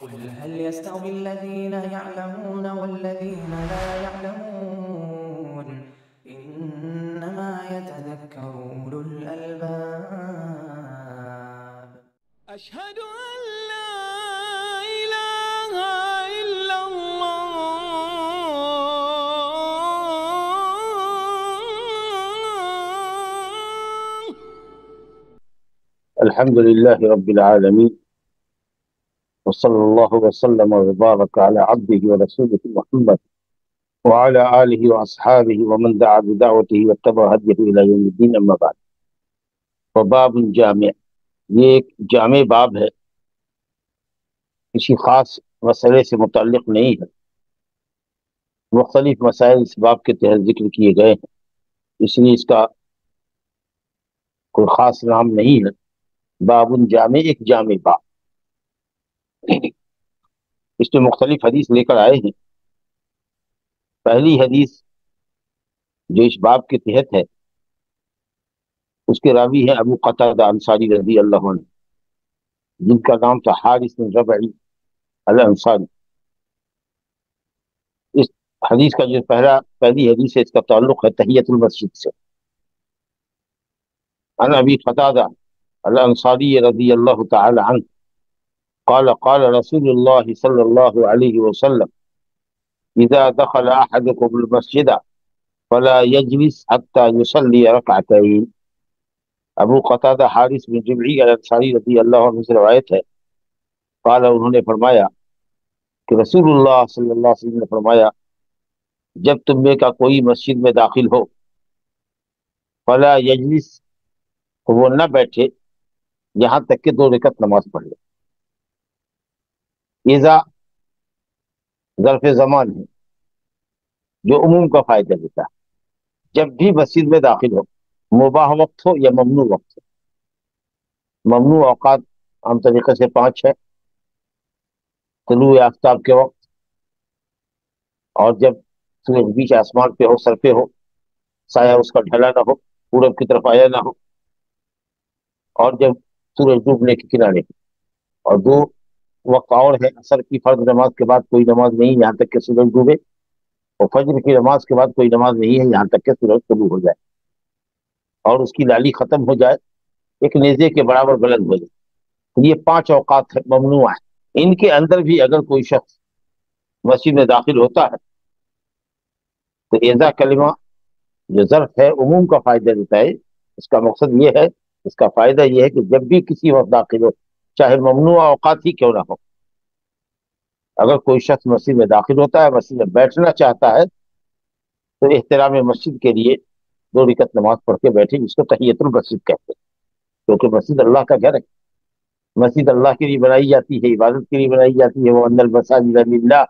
قل هل يستوي الذين يعلمون والذين لا يعلمون إنما يتذكر أولو الألباب أشهد أن لا إله إلا الله الحمد لله رب العالمين، وصلى الله وسلم وبارك على عبده ورسوله محمد وعلى آله وأصحابه ومن دعا بدعوته واتبع هديه إلى يوم الدين، أما بعد۔ وباب جامع، یہ ایک جامع باب ہے، کسی خاص مسئلے سے متعلق نہیں ہے، مختلف مسائل اس باب کے تحت ذکر کیے گئے ہیں، اس لیے اس کا کوئی خاص نام نہیں ہے۔ باب جامع، ایک جامع باب، اس میں مختلف حدیث لے کر آئے ہیں۔ پہلی حدیث جو اس باب کے تحت ہے اس کے راوی ہیں ابو قتادہ انصاری رضی اللہ عنہ، جن کا نام تھا حارث بن ربعی الانصاری۔ اس حدیث کا جو پہلی حدیث ہے، اس کا تعلق ہے تحیۃ المسجد سے۔ عن ابی قتادہ الانصاری رضی اللہ تعالی عنہ قال قال رسول اللہ صلی اللہ علیہ وسلم اذا دخل احدكم المسجد فلا يجلس حتى يصلي ركعتين۔ ابو قتادہ حارث بن ربعی الانصاری رضی اللہ عنہ سے روایت ہے، قال، انہوں نے فرمایا کہ رسول اللہ صلی اللہ علیہ وسلم نے فرمایا، جب تم میں کا کوئی مسجد میں داخل ہو، فلا یجلس، تو وہ نہ بیٹھے یہاں تک کہ 2 رکعت نماز پڑھ لے۔ اذا ظرف زمان ہے جو عموم کا فائدہ دیتا ہے۔ جب بھی مسجد میں داخل ہو، مباح وقت ہو یا ممنوع وقت ہو۔ ممنوع اوقات عام طریقے سے 5 ہے: طلوع آفتاب کے وقت، اور جب سورج بیچ آسمان پہ ہو، سر پہ ہو، سایہ اس کا ڈھلا نہ ہو، پورب کی طرف آیا نہ ہو، اور جب سورج ڈوبنے کے کنارے ہو۔ اور 2 وقت اور ہے: عصر کی فرض نماز کے بعد کوئی نماز نہیں یہاں تک کہ سورج ڈوبے، اور فجر کی نماز کے بعد کوئی نماز نہیں ہے یہاں تک کہ سورج طلوع ہو جائے اور اس کی لالی ختم ہو جائے، ایک نیزے کے برابر بلند ہو جائے۔ تو یہ 5 اوقات ممنوع ہیں۔ ان کے اندر بھی اگر کوئی شخص مسجد میں داخل ہوتا ہے تو ایذا کلمہ جو ظرف ہے عموم کا فائدہ دیتا ہے۔ اس کا مقصد یہ ہے، اس کا فائدہ یہ ہے کہ جب بھی کسی وقت داخل ہو، چاہے ممنوع اوقات ہی کیوں نہ ہو، اگر کوئی شخص مسجد میں داخل ہوتا ہے، مسجد میں بیٹھنا چاہتا ہے، تو احترام مسجد کے لیے 2 رکعت نماز پڑھ کے بیٹھے، جس کو تحیۃ المسجد کہتے ہیں، کیونکہ مسجد اللہ کا گھر ہے۔ مسجد اللہ کے لیے بنائی جاتی ہے، عبادت کے لیے بنائی جاتی ہے، وَأَنَّ الْمَسَاجِدَ لِلَّهِ۔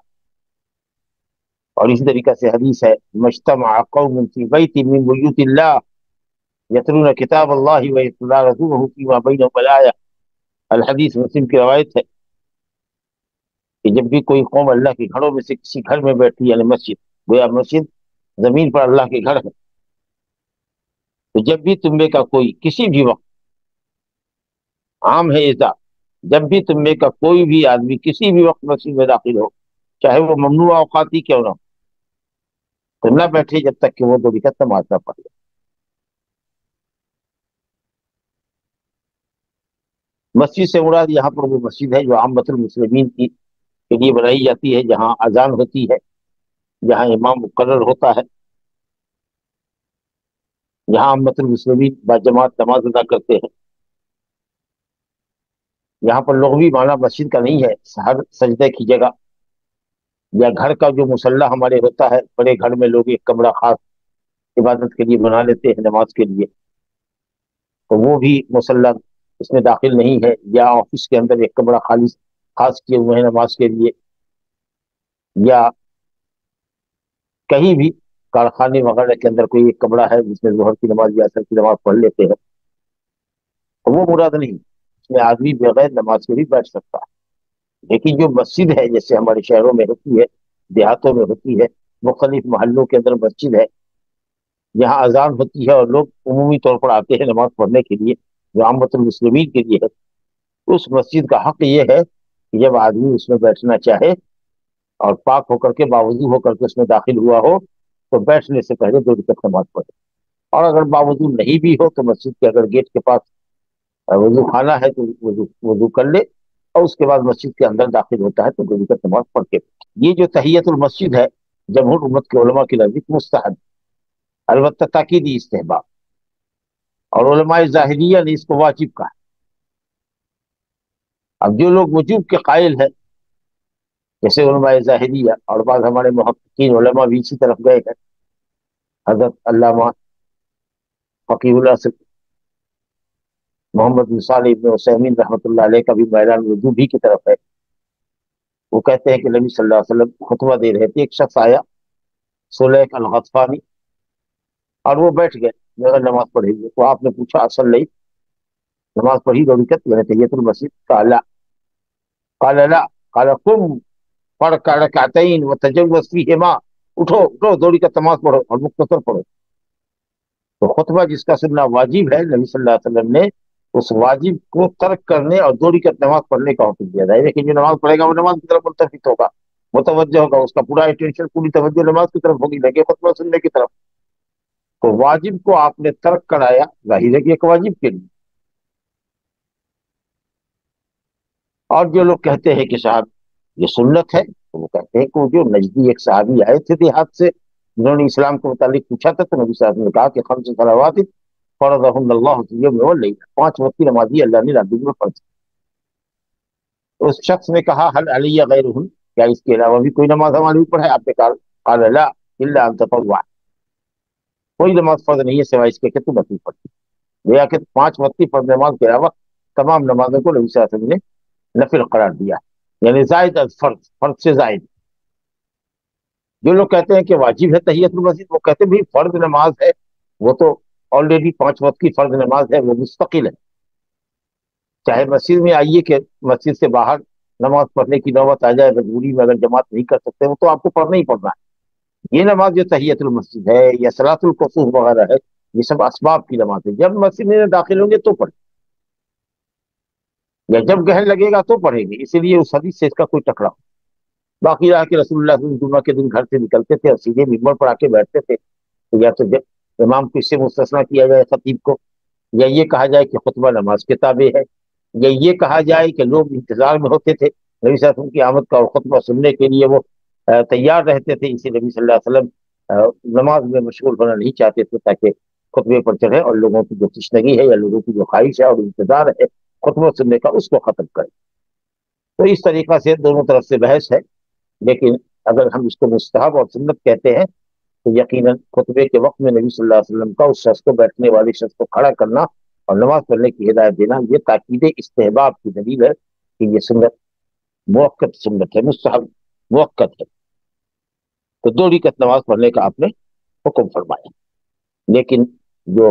اور اسی طریقہ سے حدیث ہے: مجتمع قوم فی بیت من بیوت اللہ یتلون کتاب اللہ ویتدارسونہ فیما بینہم الآیہ۔ الحدیث مسلم کی روایت ہے کہ جب بھی کوئی قوم اللہ کے گھروں میں سے کسی گھر میں بیٹھی، یعنی مسجد، گویا مسجد زمین پر اللہ کے گھر ہے، تو جب بھی تم میں کا کوئی کسی بھی وقت، عام ہے ایسا، جب بھی تم میں کا کوئی بھی آدمی کسی بھی وقت مسجد میں داخل ہو، چاہے وہ ممنوع اوقات ہی کیوں نہ ہو، تو نہ بیٹھے جب تک کہ وہ 2 رکعت نماز نہ پڑھ لے۔ مسجد سے مراد یہاں پر وہ مسجد ہے جو عامۃ المسلمین کے لیے بنائی جاتی ہے، جہاں اذان ہوتی ہے، جہاں امام مقرر ہوتا ہے، جہاں عامۃ المسلمین باجماعت نماز ادا کرتے ہیں۔ یہاں پر لغوی معنی مسجد کا نہیں ہے ہر سجدے کی جگہ، یا گھر کا جو مصلی ہمارے ہوتا ہے، بڑے گھر میں لوگ ایک کمرہ خاص عبادت کے لیے بنا لیتے ہیں نماز کے لیے، تو وہ بھی مصلی اس میں داخل نہیں ہے، یا آفس کے اندر ایک کمرہ خاص کیے ہوئے ہیں نماز کے لیے، یا کہیں بھی کارخانے وغیرہ کے اندر کوئی ایک کمرہ ہے جس میں ظہر کی نماز یا عصر کی نماز پڑھ لیتے ہیں، تو وہ مراد نہیں۔ اس میں آدمی بغیر نماز کے بھی بیٹھ سکتا ہے۔ لیکن جو مسجد ہے، جیسے ہمارے شہروں میں ہوتی ہے، دیہاتوں میں ہوتی ہے، مختلف محلوں کے اندر مسجد ہے، یہاں اذان ہوتی ہے اور لوگ عمومی طور پر آتے ہیں نماز پڑھنے کے لیے، جو عامۃ المسلمین کے لیے ہے، اس مسجد کا حق یہ ہے کہ جب آدمی اس میں بیٹھنا چاہے اور پاک ہو کر کے باوضو ہو کر کے اس میں داخل ہوا ہو تو بیٹھنے سے پہلے 2 رکعت نماز پڑھے، اور اگر باوضو نہیں بھی ہو تو مسجد کے اگر گیٹ کے پاس وضو خانہ ہے تو وضو کر لے، اور اس کے بعد مسجد کے اندر داخل ہوتا ہے تو 2 رکعت نماز پڑھ کے۔ یہ جو تحیت المسجد ہے جمہور امت کے علماء کی نزدیک مستحب، البتہ تاکیدی استحباب، اور علماء ظاہریہ نے اس کو واجب کہا۔ اب جو لوگ وجوب کے قائل ہیں جیسے علماء ظاہریہ اور بعض ہمارے محققین علماء بھی اسی طرف گئے ہیں، حضرت علامہ فقیہ اللہ سے محمد بن صالح ابن عثیمین رحمۃ اللہ علیہ کا بھی میدان وجوب ہی کی طرف ہے۔ وہ کہتے ہیں کہ نبی صلی اللہ علیہ وسلم خطبہ دے رہے تھے، ایک شخص آیا سلیک الغطفانی، اور وہ بیٹھ گئے مگر نماز پڑھیں گے، تو آپ نے پوچھا اصل نہیں نماز پڑھی 2 رکعت یعنی تحیت المسجد؟ قال لا قال قم پڑھ کا رکعتین وتجوز فیہما، اٹھو اٹھو 2 رکعت نماز پڑھو اور مختصر پڑھو۔ تو خطبہ جس کا سننا واجب ہے، نبی صلی اللہ علیہ وسلم نے اس واجب کو ترک کرنے اور 2 رکعت نماز پڑھنے کا حکم دیا ہے، لیکن جو نماز پڑھے گا وہ نماز کی طرف ملتفت ہوگا، متوجہ ہوگا، اس کا پورا اٹینشن پوری توجہ نماز کی طرف ہوگی، لگے خطبہ سننے کی طرف۔ تو واجب کو آپ نے ترک کرایا، ظاہر ہے کہ ایک واجب کے لیے۔ اور جو لوگ کہتے ہیں کہ صاحب یہ سنت ہے، تو وہ کہتے ہیں کہ وہ جو نجدی ایک صحابی آئے تھے دیہات سے، جنہوں نے اسلام کے متعلق پوچھا تھا، تو نبی صلی اللہ علیہ وسلم نے کہا کہ 5 صلوات فرضہن اللہ فی اليوم واللیل، 5 وقت کی نمازی اللہ نے رات دن میں فرض کی۔ اس شخص نے کہا حل علی غیرہن، کیا اس کے علاوہ بھی کوئی نماز ہمارے اوپر ہے؟ آپ نے کہا قال لا الا ان تطوع، کوئی نماز فرض نہیں ہے سوائے اس کے کہ تو نفل پڑھ۔ گویا کہ 5 وقت کی فرض نماز کے علاوہ تمام نمازوں کو نبی صلی اللہ علیہ وسلم نے نفل قرار دیا، یعنی زائد از فرض، فرض سے زائد۔ جو لوگ کہتے ہیں کہ واجب ہے تحیت المسجد، وہ کہتے ہیں بھی فرض نماز ہے، وہ تو آلریڈی 5 وقت کی فرض نماز ہے، وہ مستقل ہے، چاہے مسجد میں آئیے کہ مسجد سے باہر نماز پڑھنے کی نوبت آ جائے، مجبوری میں اگر جماعت نہیں کر سکتے وہ تو آپ کو پڑھنا ہی پڑنا ہے۔ یہ نماز جو تحیت المسجد ہے یا صلاۃ الکسوف وغیرہ ہے، یہ سب اسباب کی نماز ہے، جب مسجد میں داخل ہوں گے تو پڑھیں، یا جب گہن لگے گا تو پڑھیں گے، اسی لیے اس حدیث سے اس کا کوئی ٹکراؤ۔ باقی رہا کہ رسول اللہ صلی اللہ علیہ وسلم جمعہ کے دن گھر سے نکلتے تھے اور سیدھے ممبر پر آ کے بیٹھتے تھے، تو یا تو امام کو اس سے مستثنا کیا جائے خطیب کو، یا یہ کہا جائے کہ خطبہ نماز کے تابع ہے، یا یہ کہا جائے کہ لوگ انتظار میں ہوتے تھے نبی صلی اللہ علیہ وسلم کی آمد کا اور خطبہ سننے کے لیے وہ تیار رہتے تھے، اسی نبی صلی اللہ علیہ وسلم نماز میں مشغول ہونا نہیں چاہتے تھے تاکہ خطبے پر چڑھے اور لوگوں کی جو تشنگی ہے یا لوگوں کی جو خواہش ہے اور انتظار ہے خطبہ سننے کا اس کو ختم کرے۔ تو اس طریقہ سے دونوں طرف سے بحث ہے، لیکن اگر ہم اس کو مستحب اور سنت کہتے ہیں تو یقیناً خطبے کے وقت میں نبی صلی اللہ علیہ وسلم کا اس شخص کو، بیٹھنے والے شخص کو کھڑا کرنا اور نماز پڑھنے کی ہدایت دینا، یہ تاکید استحباب کی دلیل ہے کہ یہ سنت موقت سنت ہے، مستحب موقت ہے۔ تو 2 رکعت نماز پڑھنے کا آپ نے حکم فرمایا، لیکن جو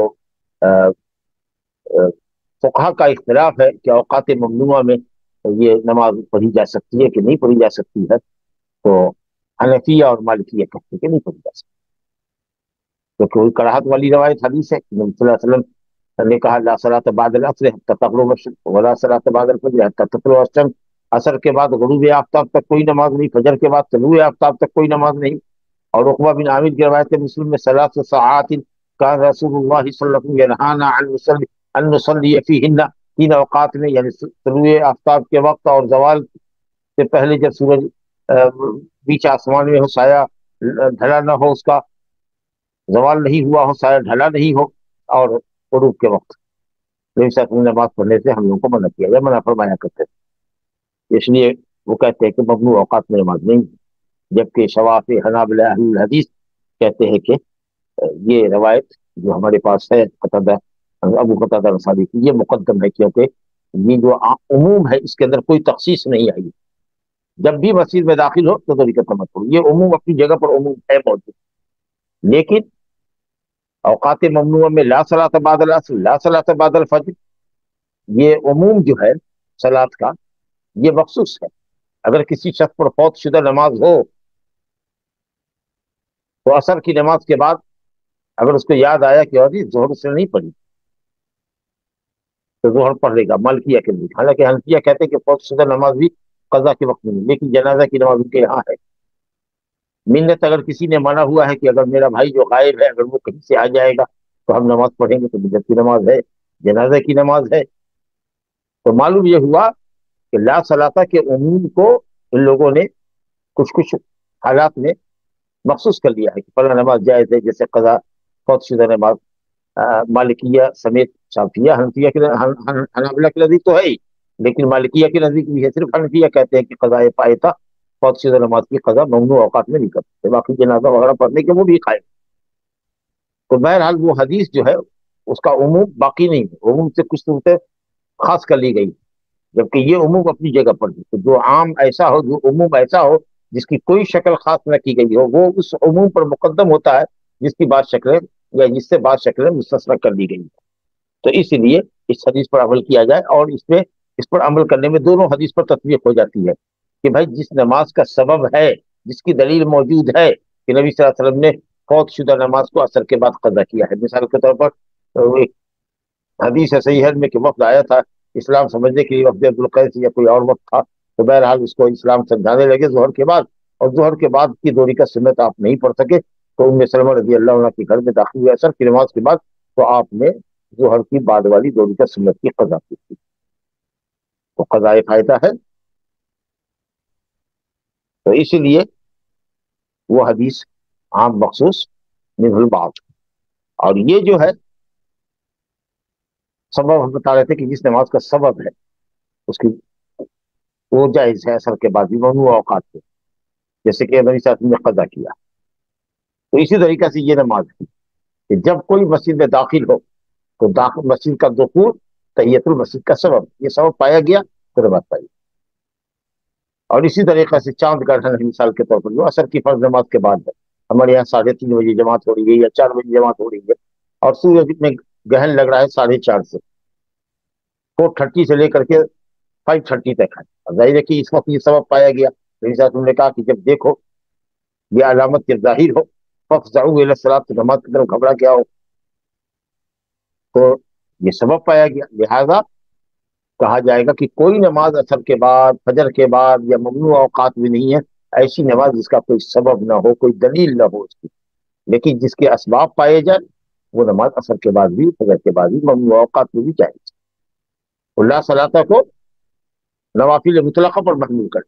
فقہا کا اختلاف ہے کہ اوقات ممنوعہ میں یہ نماز پڑھی جا سکتی ہے کہ نہیں پڑھی جا سکتی ہے، تو حنفیہ اور مالکیہ کہتے ہیں کہ نہیں پڑھی جا سکتی، کیونکہ کوئی کراہت والی روایت حدیث ہے کہ نبی صلی اللہ علیہ وسلم نے کہا لا صلاۃ بعد العصر حتی تغرب الشمس ولا صلاۃ بعد الفجر حتی تطلع الشمس، عصر کے بعد غروب آفتاب تک کوئی نماز نہیں، فجر کے بعد طلوع آفتاب تک کوئی نماز نہیں۔ اور عقبہ بن عامر کی روایت مسلم میں 3 ساعات کان رسول اللہ صلی اللہ علیہ وسلم ینہانا ان نصلی فیہن، 3 اوقات میں یعنی طلوع آفتاب کے وقت اور زوال سے پہلے جب سورج بیچ آسمان میں ہو، سایہ ڈھلا نہ ہو، اس کا زوال نہیں ہوا ہو، سایہ ڈھلا نہیں ہو، اور غروب کے وقت نبی صلی اللہ علیہ وسلم نماز پڑھنے سے ہم لوگوں کو منع کیا یا منع فرمایا کرتے تھے، اس لیے وہ کہتے ہیں کہ ممنوع اوقات میں نماز نہیں، جبکہ شواف حنابلہ اہل الحدیث کہتے ہیں کہ یہ روایت جو ہمارے پاس ہے قتادہ ابو قتادہ انصاری کی، یہ مقدم ہے، کیونکہ یہ جو عموم ہے اس کے اندر کوئی تخصیص نہیں آئی، جب بھی مسجد میں داخل ہو تو 2 رکعت نماز پڑھو، یہ عموم اپنی جگہ پر عموم ہے موجود، لیکن اوقات ممنوعہ میں لا صلاۃ بعد العصر لا صلاۃ بعد الفجر، یہ عموم جو ہے صلاۃ کا یہ مخصوص ہے۔ اگر کسی شخص پر فوت شدہ نماز ہو تو عصر کی نماز کے بعد اگر اس کو یاد آیا کہ اور ظہر سے نہیں پڑھی تو ظہر پڑھ لے گا، مالکیہ کے لیے، حالانکہ حنفیہ کہتے ہیں کہ فوت شدہ نماز بھی قضا کے وقت میں نہیں، لیکن جنازہ کی نماز ان کے یہاں ہے۔ منت اگر کسی نے مانا ہوا ہے کہ اگر میرا بھائی جو غائب ہے اگر وہ کہیں سے آ جائے گا تو ہم نماز پڑھیں گے، تو منت کی نماز ہے، جنازہ کی نماز ہے۔ تو معلوم یہ ہوا کہ لا صلاۃ کے عموم کو ان لوگوں نے کچھ کچھ حالات میں مخصوص کر لیا ہے کہ فلاں نماز جائز ہے، جیسے قضا فوت شدہ نماز۔ مالکیہ سمیت شافعیہ حنفیہ کے حنابلہ کے نزدیک تو ہے ہی، لیکن مالکیہ کے نزدیک بھی ہے۔ صرف حنفیہ کہتے ہیں کہ قضاء فائتہ فوت شدہ نماز کی قضا ممنوع اوقات میں نہیں کرتے، باقی جنازہ وغیرہ پڑھنے کے وہ بھی قائم۔ تو بہرحال وہ حدیث جو ہے اس کا عموم باقی نہیں ہے، عموم سے کچھ صورتیں خاص کر لی گئی، جبکہ یہ عموم اپنی جگہ پر ہے۔ تو جو عام ایسا ہو، جو عموم ایسا ہو جس کی کوئی شکل خاص نہ کی گئی ہو، وہ اس عموم پر مقدم ہوتا ہے جس کی بعض شکلیں یا جس سے بعض شکلیں مستثنی کر دی گئی۔ تو اس لیے اس حدیث پر عمل کیا جائے، اور اس پر عمل کرنے میں دونوں حدیث پر تطبیق ہو جاتی ہے کہ بھائی جس نماز کا سبب ہے، جس کی دلیل موجود ہے کہ نبی صلی اللہ علیہ وسلم نے فوت شدہ نماز کو عصر کے بعد قضا کیا ہے۔ مثال کے طور پر ایک حدیث ہے صحیح میں کہ وفد آیا تھا اسلام سمجھنے کے لیے، وفد عبدالقیس یا کوئی اور وقت تھا، تو بہرحال اس کو اسلام سمجھانے لگے ظہر کے بعد، اور ظہر کے بعد کی دوری کا سنت آپ نہیں پڑھ سکے، تو ام سلمہ رضی اللہ عنہ کے گھر میں داخل ہوئے عصر کی نماز کے بعد، تو آپ نے ظہر کی بعد والی دوری کا سنت کی قضا کی تھی، تو قضاء فائدہ ہے۔ تو اسی لیے وہ حدیث عام مخصوص منہ البعض۔ اور یہ جو ہے سبب ہم بتا رہے تھے کہ جس نماز کا سبب ہے اس کی وہ جائز ہے عصر کے بعد بھی ممنوع اوقات سے، جیسے کہ نبی صلی اللہ علیہ وسلم نے قضا کیا۔ تو اسی طریقے سے یہ نماز ہے کہ جب کوئی مسجد میں داخل ہو تو مسجد کا دخول تحیت المسجد کا سبب، یہ سبب پایا گیا تو نماز پائی۔ اور اسی طریقے سے چاند گرہن ہے مثال کے طور پر، جو عصر کی فرض نماز کے بعد ہے، ہمارے یہاں 3:30 بجے جماعت ہو رہی ہے یا 4 بجے جماعت ہو رہی ہے، اور سورج میں گرہن لگ رہا ہے 4:30 سے 4:30 سے لے کر کے 5:30 تک ہے۔ ظاہر ہے کہ اس وقت یہ سبب پایا گیا، نبی صلی اللہ علیہ وسلم نے کہا کہ جب دیکھو یہ علامت کے ظاہر ہو فافزعوا الی الصلاۃ، تو نماز کی طرف گھبرا کیا ہو، تو یہ سبب پایا گیا۔ لہذا کہا جائے گا کہ کوئی نماز عصر کے بعد، فجر کے بعد یا ممنوع اوقات میں نہیں ہے ایسی نماز جس کا کوئی سبب نہ ہو، کوئی دلیل نہ ہو اس کی، لیکن جس کے اسباب پائے جائیں وہ نماز عصر کے بعد بھی، فجر کے بعد بھی، ممنوع اوقات میں بھی جائز۔ اللہ صلاح کو نوافل مطلقہ پر محمول کر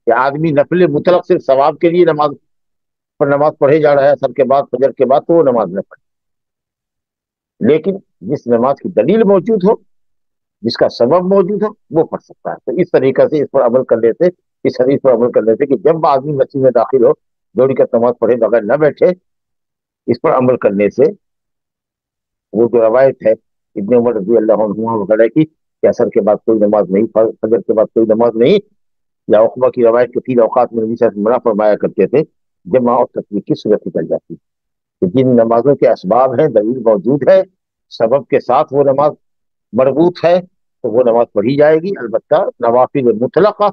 کہ آدمی نفل مطلق صرف ثواب کے لیے نماز پڑھے جا رہا ہے عصر کے بعد، فجر کے بعد، تو وہ نماز نہ پڑھے، لیکن جس نماز کی دلیل موجود ہو، جس کا سبب موجود ہو، وہ پڑھ سکتا ہے۔ تو اس طریقے سے اس پر عمل کرنے سے، اس حدیث پر عمل کرنے سے کہ جب آدمی مسجد میں داخل ہو 2 رکعت نماز پڑھے بغیر نہ بیٹھے، اس پر عمل کرنے سے وہ جو روایت ہے ابن عمر رضی اللہ عنہ وغیرہ کی کہ عصر کے بعد کوئی نماز نہیں، فجر کے بعد کوئی نماز نہیں، یا عقبہ کی روایت کے 3 اوقات میں نبی صلی اللہ علیہ وسلم منع فرمایا کرتے تھے، جمع اور تسبیح کی صورت نکل جاتی ہے کہ جن نمازوں کے اسباب ہیں، دلیل موجود ہے، سبب کے ساتھ وہ نماز مربوط ہے، تو وہ نماز پڑھی جائے گی۔ البتہ نوافل مطلقہ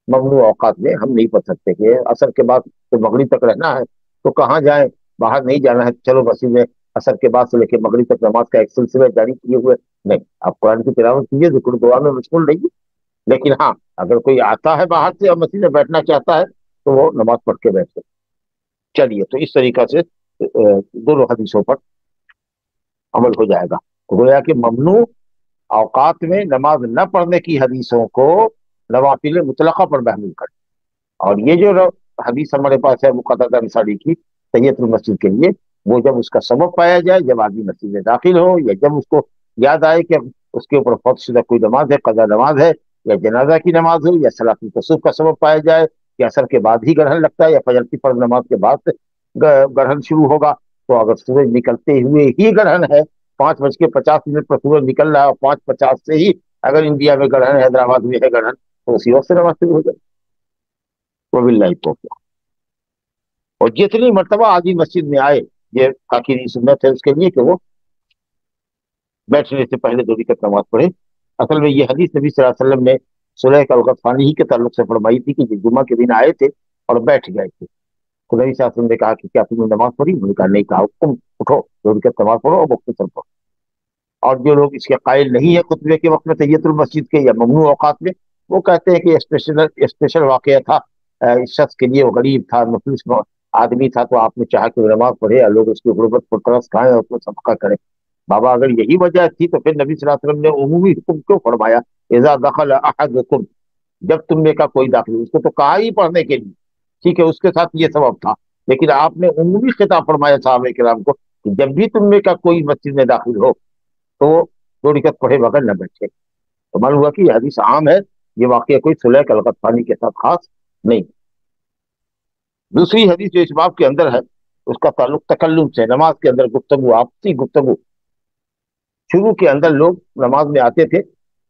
ممنوع اوقات میں ہم نہیں پڑھ سکتے کہ عصر کے بعد تو مغرب تک رہنا ہے تو کہاں جائیں، باہر نہیں جانا ہے، چلو مسجد میں عصر کے بعد سے لے کے مغرب تک نماز کا ایک سلسلہ جاری کیے ہوئے نہیں، آپ قرآن کی تلاوت کیجیے، ذکر دعا میں مشغول رہیے، لیکن ہاں اگر کوئی آتا ہے باہر سے اور مسجد میں بیٹھنا چاہتا ہے تو وہ نماز پڑھ کے بیٹھ سکتے۔ چلیے، تو اس طریقہ سے دونوں حدیثوں پر عمل ہو جائے گا۔ گویا کہ ممنوع اوقات میں نماز نہ پڑھنے کی حدیثوں کو نوافل مطلقہ پر محمول کر، اور یہ جو حدیث ہمارے پاس ہے مقتدہ انصاری کی تحیت المسجد کے لیے، وہ جب اس کا سبب پایا جائے، جب آدمی مسجد میں داخل ہو، یا جب اس کو یاد آئے کہ اس کے اوپر فوت شدہ کوئی نماز ہے، قضا نماز ہے، یا جنازہ کی نماز ہو، یا صلاۃ الکسوف کا سبب پایا جائے کہ عصر کے بعد ہی گرہن لگتا ہے یا فجر کی فرض نماز کے بعد سے گرہن شروع ہوگا، تو اگر سورج نکلتے ہوئے ہی گرہن ہے، 5:50 پر سورج نکل رہا ہے اور 5:50 سے ہی اگر انڈیا میں گرہن ہے، حیدرآباد میں ہے گرہن، تو اسی وقت سے نماز شروع ہو جائے۔ وباللہ التوفیق۔ اور جتنی مرتبہ آدمی مسجد میں آئے، یہ تاکیدی سنت ہے اس کے لیے کہ وہ بیٹھنے سے پہلے 2 رکعت نماز پڑھے۔ اصل میں یہ حدیث نبی صلی اللہ علیہ وسلم نے سلیح الغطفانی ہی کے تعلق سے فرمائی تھی کہ جو جمعہ کے دن آئے تھے اور بیٹھ گئے تھے، تو نبی صلی اللہ علیہ وسلم نے کہا کہ کیا تم نے نماز پڑھی؟ انہوں نے کہا نہیں، کہا تم اٹھو 2 رکعت نماز پڑھو اور مختصر پڑھو۔ اور جو لوگ اس کے قائل نہیں ہے خطبے کے وقت میں تحیت المسجد کے یا ممنوع اوقات میں، وہ کہتے ہیں کہ اسپیشل واقعہ تھا، اس شخص کے لیے وہ غریب تھا، مفلس آدمی تھا، تو آپ نے چاہا کہ وہ نماز پڑھے اور لوگ اس کی غربت کو ترس کھائیں اور اس کو صدقہ کریں۔ بابا اگر یہی وجہ تھی تو پھر نبی صلی اللہ علیہ وسلم نے عمومی حکم کیوں فرمایا، اذا دخل احدکم، جب تم میں کا کوئی داخل، اس کو تو کہا ہی پڑھنے کے لیے، ٹھیک ہے، اس کے ساتھ یہ سبب تھا، لیکن آپ نے عمومی خطاب فرمایا صحابہ کرام کو کہ جب بھی تم میں کا کوئی مسجد میں داخل ہو تو 2 رکعت پڑھے بغیر نہ بیٹھے۔ تو معلوم ہوا کہ یہ حدیث عام ہے، یہ واقعہ کوئی صلح الغطفانی کے ساتھ خاص نہیں۔ دوسری حدیث جو اس باب کے اندر ہے اس کا تعلق تکلم سے، نماز کے اندر گفتگو، آپسی گفتگو۔ شروع کے اندر لوگ نماز میں آتے تھے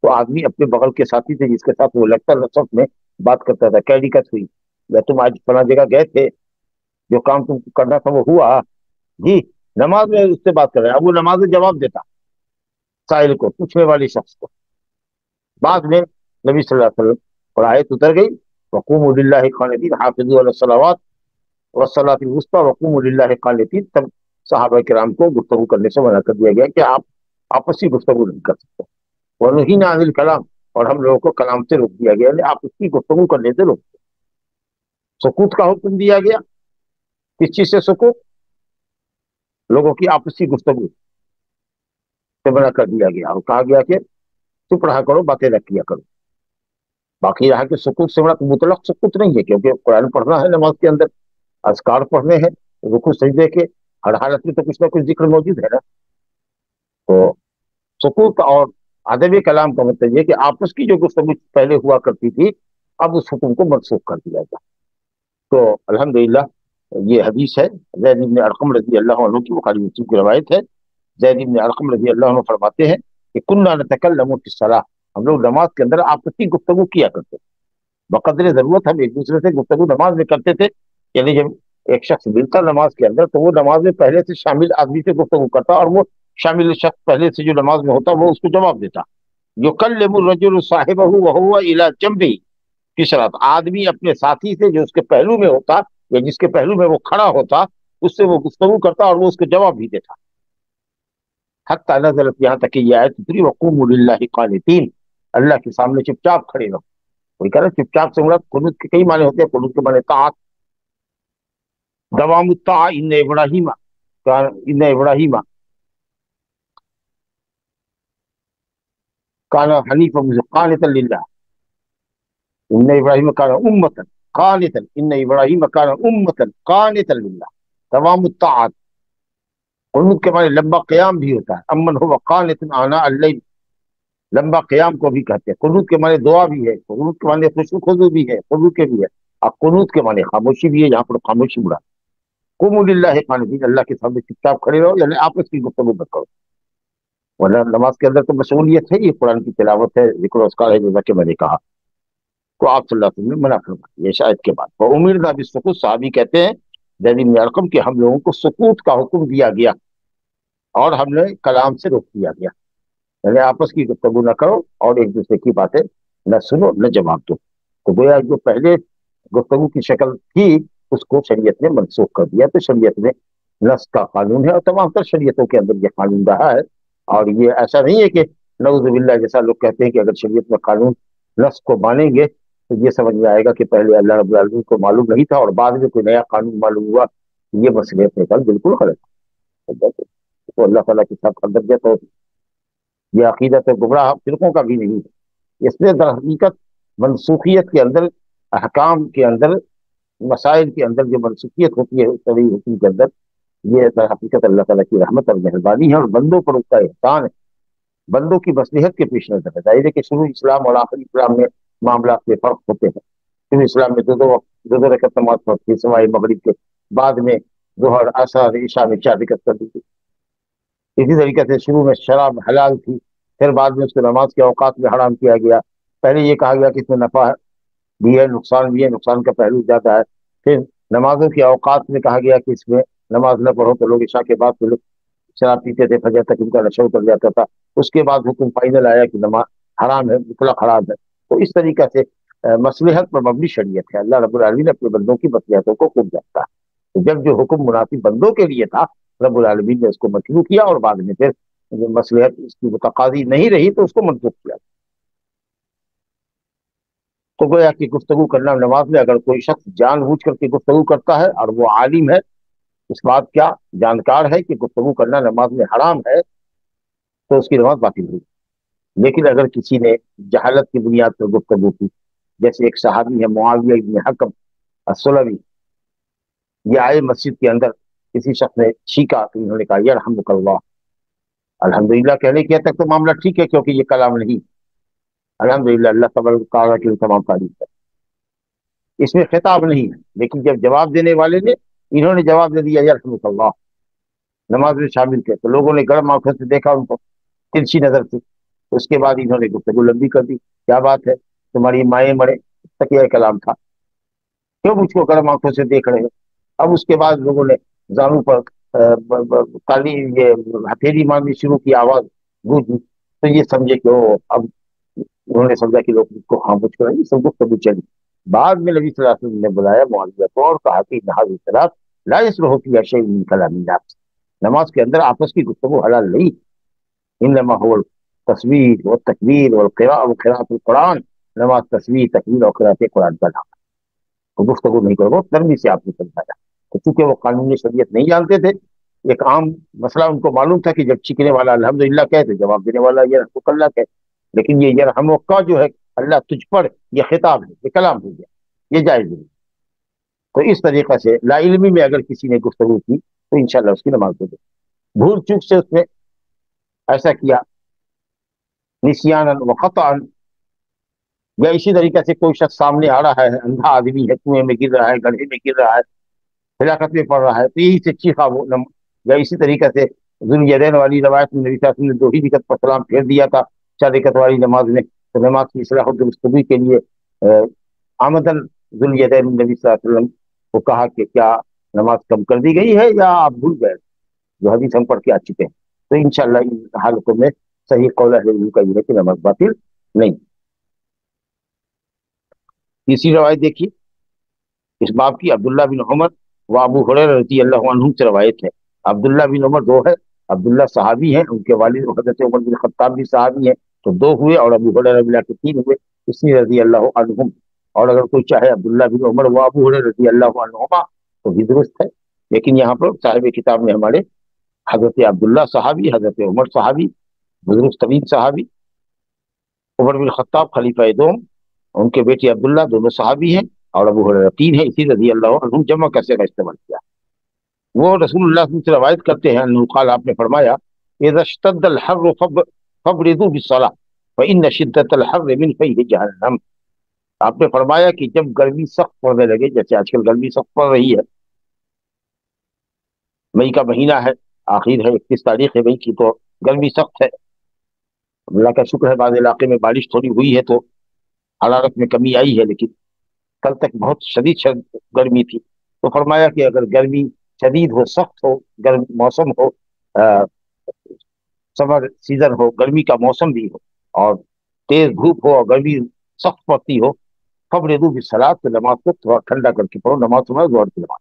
تو آدمی اپنے بغل کے ساتھی سے جس کے ساتھ وہ لگتا رسوت میں بات کرتا تھا، کیا دقت ہوئی، یا تم آج فلاں جگہ گئے تھے، جو کام تم کو کرنا تھا وہ ہوا، جی، نماز میں اس سے بات کر رہے ہیں۔ اب وہ نماز میں جواب دیتا سائل کو، پوچھنے والے شخص کو۔ بعد میں نبی صلی اللہ علیہ وسلم اور آیت اتر گئی، وقوموا للہ قانتین حافظوا علی الصلوات والصلاۃ الوسطی وقوموا للہ قانتین، تب صحابہ کرام کو گفتگو کرنے سے منع کر دیا گیا کہ آپ آپسی گفتگو نہیں کر سکتے۔ ونہینا عن الکلام، اور ہم لوگوں کو کلام سے روک دیا گیا، یعنی آپ اس کی گفتگو کرنے سے روک دیا۔ سکوت کا حکم دیا گیا، کس چیز سے سکوت؟ لوگوں کی آپسی گفتگو سے منع کر دیا گیا، اور کہا گیا کہ چپ رہا کرو، باتیں نہ کیا کرو۔ باقی یہاں کے سکوت سے مراد مطلق سکوت نہیں ہے، کیونکہ قرآن پڑھنا ہے نماز کے اندر، اذکار پڑھنے ہیں، رکوع سجدے کے ہر حالت میں تو کچھ نہ کچھ ذکر موجود ہے نا۔ تو سکوت اور ادب کلام کا مطلب یہ کہ آپس کی جو گفتگو پہلے ہوا کرتی تھی اب اس حکم کو منسوخ کر دیا گیا۔ تو الحمدللہ یہ حدیث ہے زید بن ارقم رضی اللہ عنہ کی، بخاری مسلم کی روایت ہے۔ زید بن ارقم رضی اللہ عنہ فرماتے ہیں کہ کننا نتکلم فی الصلاۃ، ہم لوگ نماز کے اندر آپسی گفتگو کیا کرتے تھے، بقدر ضرورت ہم ایک دوسرے سے گفتگو نماز میں کرتے تھے، یعنی جب ایک شخص ملتا نماز کے اندر تو وہ نماز میں پہلے سے شامل آدمی سے گفتگو کرتا، اور وہ شامل شخص پہلے سے جو نماز میں ہوتا وہ اس کو جواب دیتا۔ یکلم الرجل صاحبہ وہو الی جنبہ فی الصلاۃ، آدمی اپنے ساتھی سے جو اس کے پہلو میں ہوتا یا جس کے پہلو میں وہ کھڑا ہوتا اس سے وہ گفتگو کرتا اور وہ اس کو جواب بھی دیتا، حتی نزلت، یہاں تک کہ یہ آیت اتری وقوموا للہ قانتین، اللہ کے سامنے چپ چاپ کھڑے رہو۔ کوئی کہہ رہا چپ چاپ سے مراد قنوت کے کئی معنی ہوتے ہیں، قنوت کے معنی طاعت، دوام الطاعہ، ان ابراہیم کان حنیفا قانتا للہ، ان ابراہیم کان امتا قانتا، ان ابراہیم کان امتا قانتا للہ، دوام الطاعت۔ قنوت کے معنی لمبا قیام بھی ہوتا ہے، امن ہو قانت آناء اللیل، لمبا قیام کو بھی کہتے ہیں۔ قنوت کے معنی دعا بھی ہے، قنوت کے معنی خشوع خضوع بھی ہے، خضوع کے بھی ہے، اور قنوت کے معنی خاموشی بھی ہے، یہاں پر خاموشی مراد۔ قوموا للہ قانتین، اللہ کے سامنے چپ چاپ کھڑے رہو، یعنی آپس کی گفتگو مت کرو، ورنہ نماز کے اندر تو مشغولیت ہے، یہ قرآن کی تلاوت ہے، ذکر و اذکار ہے، جیسا کہ میں نے کہا۔ تو آپ صلی اللہ علیہ وسلم نے منع فرمایا یہ شاید کے بعد۔ وَأُمِرْنَا بِالسُّكُوتِ، صحابی کہتے ہیں زید بن ارقم کہ ہم لوگوں کو سکوت کا حکم دیا گیا اور ہم نے کلام سے روک دیا گیا، یعنی آپس کی گفتگو نہ کرو اور ایک دوسرے کی باتیں نہ سنو نہ جواب دو۔ تو گویا جو پہلے گفتگو کی شکل تھی اس کو شریعت نے منسوخ کر دیا، تو شریعت میں نص کا قانون ہے، اور تمام تر شریعتوں کے اندر یہ قانون رہا ہے، اور یہ ایسا نہیں ہے کہ نعوذ باللہ جیسا لوگ کہتے ہیں کہ اگر شریعت میں قانون نص کو مانیں گے تو یہ سمجھ میں آئے گا کہ پہلے اللہ رب العالمین کو معلوم نہیں تھا اور بعد میں کوئی نیا قانون معلوم ہوا، یہ مصلحت نکال، بالکل غلط ہے۔ تو اللہ تعالیٰ کے ساتھ درجہ تو یہ عقیدت گمراہ فرقوں کا بھی نہیں ہے۔ اس میں در حقیقت منسوخیت کے اندر، احکام کے اندر، مسائل کے اندر جو منسوخیت ہوتی ہے اس طرح حکم کے اندر، یہ در حقیقت اللہ تعالیٰ کی رحمت اور مہربانی ہے، اور بندوں پر اس کا احسان ہے، بندوں کی مصلحت کے پیش نظر ہے۔ ظاہر ہے کہ شروع اسلام اور آخری اسلام میں معاملات میں فرق ہوتے ہیں۔ شروع اسلام میں دو رکعت نماز پڑھتی سوائے مغرب کے، بعد میں ظہر عصر عشاء میں 4 رکعت کر دی تھی۔ اسی طریقے سے شروع میں شراب حلال تھی، پھر بعد میں اس کو نماز کے اوقات میں حرام کیا گیا۔ پہلے یہ کہا گیا کہ اس میں نفع بھی ہے، نقصان بھی ہے، نقصان کا پہلو زیادہ ہے۔ پھر نمازوں کے اوقات میں کہا گیا کہ اس میں نماز نہ پڑھو، تو لوگ عشاء کے بعد لوگ شراب پیتے تھے، فجر تک ان کا نشہ اتر جاتا تھا۔ اس کے بعد حکم فائنل آیا کہ نماز حرام ہے، مطلق حرام ہے۔ تو اس طریقے سے مصلحت پر مبنی شریعت ہے۔ اللہ رب العالمین اپنے بندوں کی مصلحتوں کو خوب جانتا ہے۔ جب جو حکم مناسب بندوں کے لیے تھا رب العالمین نے اس کو مطلوب کیا، اور بعد میں پھر جو مصلحت اس کی متقاضی نہیں رہی تو اس کو منسوخ کیا۔ تو گویا کہ گفتگو کرنا نماز میں، اگر کوئی شخص جان بوجھ کر کے گفتگو کرتا ہے اور وہ عالم ہے، اس بات کیا جانکار ہے کہ گفتگو کرنا نماز میں حرام ہے، تو اس کی نماز باطل ہوئی۔ لیکن اگر کسی نے جہالت کی بنیاد پر گفتگو کی، جیسے ایک صحابی ہے معاویہ ابن حکم السلمی، یہ آئے مسجد کے اندر، کسی شخص نے چھینکا تو انہوں نے کہا یرحمک اللہ۔ الحمدللہ کہنے کی حد تک تو معاملہ ٹھیک ہے، کیونکہ یہ کلام نہیں، الحمدللہ اللہ تبارک تعالیٰ کی تمام تعریف ہے، اس میں خطاب نہیں ہے۔ لیکن جب جواب دینے والے نے، انہوں نے جواب دے دیا یرحمک اللہ، نماز میں شامل کیا، تو لوگوں نے گرم آنکھوں سے دیکھا ان کو، ترچھی نظر سے۔ اس کے بعد انہوں نے گفتگو لمبی کر دی، کیا بات ہے تمہاری مائیں مرے، تک یہ کلام تھا، کیوں مجھ کو گرم آنکھوں سے دیکھ رہے ہیں؟ اب اس کے بعد لوگوں نے زانو پر کالی یہ ہتھیلی مارنی شروع کی، آواز گونجی، تو یہ سمجھے کہ وہ اب انہوں نے سمجھا کہ لوگ کو خاموش کریں گے، سب گفتگو چلی۔ بعد میں نبی صلی اللہ علیہ وسلم نے بلایا معاویہ کو اور کہا کہ نہاد الصلاۃ لا یصلح فیہا شیء من کلام الناس، نماز کے اندر آپس کی گفتگو حلال نہیں، انما هو التصویر والتکبیر والقراءۃ وقراءۃ القرآن، نماز تصویر، تکبیر اور قراءت قرآن کا نام ہے، تو گفتگو نہیں کرو، نرمی سے آپ نے سمجھایا۔ تو چونکہ وہ قانون شریعت نہیں جانتے تھے، ایک عام مسئلہ ان کو معلوم تھا کہ جب چیخنے والا الحمدللہ کہے تو جواب دینے والا یرحمک اللہ کہے، لیکن یہ یرحمک کا جو ہے اللہ تجھ پر، یہ خطاب ہے، یہ کلام ہو گیا، یہ جائز نہیں۔ تو اس طریقے سے لا علمی میں اگر کسی نے گفتگو کی تو انشاءاللہ اس کی نماز ہو جائے۔ بھول چوک سے اس نے ایسا کیا، نسیانا و خطأ، یا اسی طریقے سے کوئی شخص سامنے آ رہا ہے، اندھا آدمی ہے، کنویں میں گر رہا ہے، گڑھے میں گر رہا ہے، ہلاکت میں پڑ رہا ہے، تو یہی سے چیخا وہ، یا اسی طریقے سے ذوالجدین والی روایت میں نبی صلی اللہ علیہ وسلم نے 2 ہی رکعت پر سلام پھیر دیا تھا 4 رکعت والی نماز میں، تو نماز کی اصلاح و درستگی کے لیے آمدن ذوالجدین نبی صلی اللہ علیہ وسلم کو کہا کہ کیا نماز کم کر دی گئی ہے یا آپ بھول گئے، جو حدیث ہم پڑھ کے آ چکے ہیں۔ تو انشاءاللہ ان حالتوں میں صحیح قول اہل علم کا یہ ہے کہ نماز باطل نہیں۔ تیسری روایت دیکھیے اس باب کی، عبداللہ بن عمر و ابو ہریرہ رضی اللہ عنہم سے روایت ہے۔ عبداللہ بن عمر 2 ہے، عبداللہ صحابی ہیں، ان کے والد حضرت عمر بن خطاب بھی صحابی ہیں، تو 2 ہوئے، اور ابو ہریرہ ملا کے 3 ہوئے، اس لیے رضی اللہ عنہم۔ اور اگر کوئی چاہے عبداللہ بن عمر و ابو ہریرہ رضی اللہ عنہما تو بھی درست ہے، لیکن یہاں پر صاحب کتاب نے ہمارے حضرت عبداللہ صحابی، حضرت عمر صحابی، بزرگ طویل صحابی، عمر بن خطاب خلیفہ دوم، ان کے بیٹے عبداللہ دونوں صحابی ہیں، اور ابو ہریرہ 3 ہے، اسی رضی اللہ عنہم جمع کا صیغہ استعمال کیا۔ وہ رسول اللہ صلی اللہ علیہ وسلم سے روایت کرتے ہیں انہو قال، آپ نے فرمایا اذا اشتد الحر فابردوا بالصلاۃ فان شدۃ الحر من فیہ جہنم، آپ نے فرمایا کہ جب گرمی سخت پڑنے لگے، جیسے آج کل گرمی سخت پڑ رہی ہے، مئی کا مہینہ ہے، آخر ہے 31 تاریخ ہے مئی کی، تو گرمی سخت ہے، اللہ کا شکر ہے بعض علاقے میں بارش تھوڑی ہوئی ہے تو حرارت میں کمی آئی ہے، لیکن کل تک بہت شدید گرمی تھی۔ تو فرمایا کہ اگر گرمی شدید ہو، سخت ہو، گرم موسم ہو، سمر سیزن ہو، گرمی کا موسم بھی ہو، اور تیز دھوپ ہو اور گرمی سخت پڑتی ہو، فابردوا بالصلاۃ، تو نماز کو تھوڑا ٹھنڈا کر کے پڑھو، نماز تمہارا ظہر کی نماز،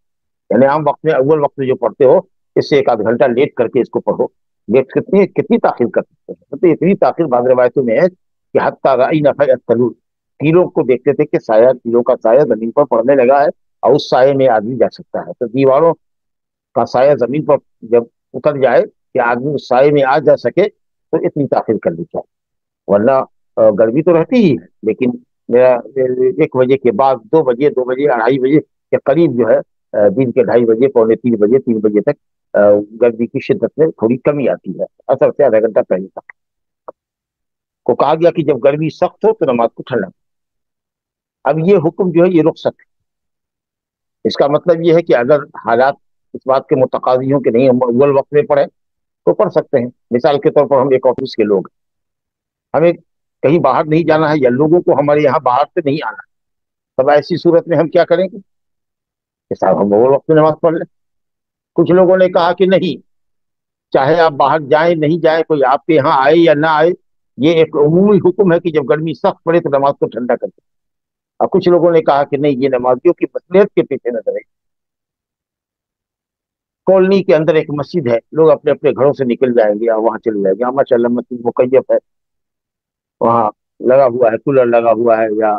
یعنی عام وقت میں اول وقت میں جو پڑھتے ہو اس سے 1 آدھ گھنٹہ لیٹ کر کے اس کو پڑھو۔ لیٹ کتنی تاخیر کر سکتے ہیں؟ مطلب اتنی تاخیر بعض روایتوں میں ہے کہ حتی رأینا فیء التلول، تیروں کو دیکھتے تھے کہ سایہ، تیروں کا سایہ زمین پر پڑنے لگا ہے اور اس سائے میں آدمی جا سکتا ہے، تو دیواروں کا سایہ زمین پر جب اتر جائے کہ آدمی اس سائے میں آ جا سکے تو اتنی تاخیر کرنی چاہیے، ورنہ گرمی تو رہتی ہی ہے، لیکن 1 بجے کے بعد 2 بجے 2:30 بجے کے قریب جو ہے، دن کے 2:30 بجے، پونے 3 بجے 3 بجے تک گرمی کی شدت میں تھوڑی کمی آتی ہے، اثر سے آدھا گھنٹہ پہلے تک کو کہا گیا کہ جب گرمی سخت ہو تو نماز کو ٹھنڈا۔ اب یہ حکم جو ہے یہ رخصت ہے، اس کا مطلب یہ ہے کہ اگر حالات اس بات کے متقاضی ہوں کہ نہیں ہم اول وقت میں پڑھیں تو پڑھ سکتے ہیں۔ مثال کے طور پر ہم ایک آفس کے لوگ ہیں، ہمیں کہیں باہر نہیں جانا ہے یا لوگوں کو ہمارے یہاں باہر سے نہیں آنا، تب ایسی صورت میں ہم کیا کریں گے کہ صاحب ہم اول وقت میں نماز پڑھ لیں۔ کچھ لوگوں نے کہا کہ نہیں، چاہے آپ باہر جائیں نہیں جائیں، کوئی آپ کے یہاں آئے یا نہ آئے، یہ ایک عمومی حکم ہے کہ جب گرمی سخت پڑے تو نماز کو ٹھنڈا کر دیں۔ اور کچھ لوگوں نے کہا کہ نہیں، یہ نمازیوں کی مصلحت کے پیچھے نظر ہے۔ کالونی کے اندر ایک مسجد ہے، لوگ اپنے اپنے گھروں سے نکل جائیں گے اور وہاں چلے جائیں گے، ماشاء اللہ مسجد مکیف ہے، وہاں لگا ہوا ہے، کولر لگا ہوا ہے یا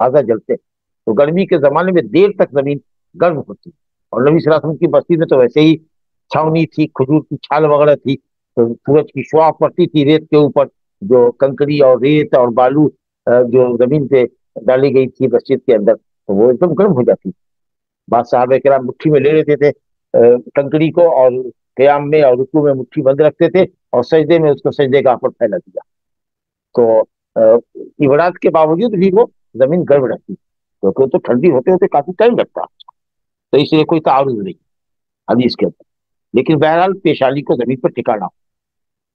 تازہ جلتے ہیں، تو گرمی کے زمانے میں دیر تک زمین گرم ہوتی ہے۔ اور نبی صلی اللہ علیہ وسلم کی بستی میں تو ویسے ہی چھاونی تھی، کھجور کی چھال وغیرہ تھی، تو سورج کی شعاع پڑتی تھی ریت کے اوپر، جو کنکری اور ریت اور بالو جو زمین پہ ڈالی گئی تھی مسجد کے اندر، تو وہ ایک دم گرم ہو جاتی تھی۔ بعض صحابہ کرام مٹھی میں لے لیتے تھے کنکری کو، اور قیام میں اور رکوع میں مٹھی بند رکھتے تھے، اور سجدے میں اس کو سجدے کا پر پھیلا دیا، تو عبادات کے باوجود بھی وہ زمین گرم رہتی، کیونکہ وہ تو ٹھنڈی ہوتے ہوتے کافی ٹائم لگتا، تو اس لیے کوئی تعارض نہیں حدیث کے اندر۔ لیکن بہرحال پیشانی کو زمین پر ٹکانا،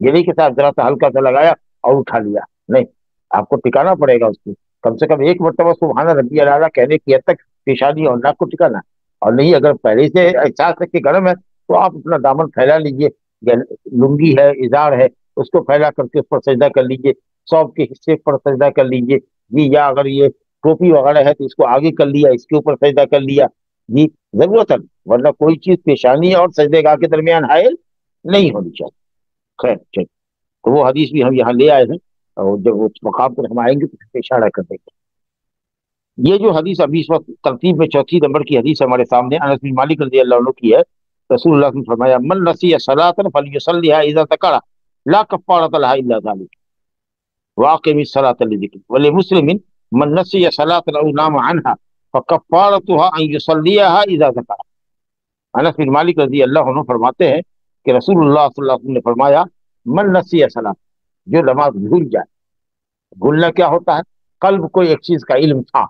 یہ نہیں کہ صاحب ذرا سا ہلکا سا لگایا اور اٹھا لیا، نہیں، آپ کو ٹکانا پڑے گا اس کو، کم سے کم ایک مرتبہ سبحان ربی الاعلیٰ کہنے کی حد تک پیشانی اور ناک کو ٹکانا، اور نہیں اگر پہلے سے احساس ہے کہ گرم ہے تو آپ اپنا دامن پھیلا لیجیے، یا لنگی ہے، اظہار ہے، اس کو پھیلا کر کے اس پر سجدہ کر لیجیے، سوب کے حصے پر سجدہ کر لیجیے جی، یا اگر یہ ٹوپی وغیرہ ہے تو اس کو آگے کر لیا، اس کے اوپر سجدہ کر لیا جی، ضرورت ہے، ورنہ کوئی چیز پیشانی اور سجدے گاہ کے درمیان حائل نہیں ہونی چاہیے۔ خیر چلیے، تو وہ حدیث بھی ہم یہاں لے آئے ہیں، اور جب اس مقام پر ہم آئیں گے تو اس پہ اشارہ کر دیں گے۔ یہ جو حدیث ابھی اس وقت ترتیب میں چوتھی نمبر کی حدیث ہمارے سامنے انس بن مالک رضی اللہ عنہ کی ہے، رسول اللہ نے فرمایا من نسی صلاۃ فلیصلیھا اذا ذکر لا کفارۃ لها الا ذلك واقم الصلاۃ لذکر، ولمسلم من نسی صلاۃ او نام عنها فکفارتها ان یصلیھا اذا ذکر۔ انس بن مالک رضی اللہ عنہ فرماتے ہیں کہ رسول اللہ صلی اللہ علیہ وسلم نے فرمایا من نسی صلاۃ، جو نماز بھول جائے، بھولنا کیا ہوتا ہے؟ قلب کو ایک چیز کا علم تھا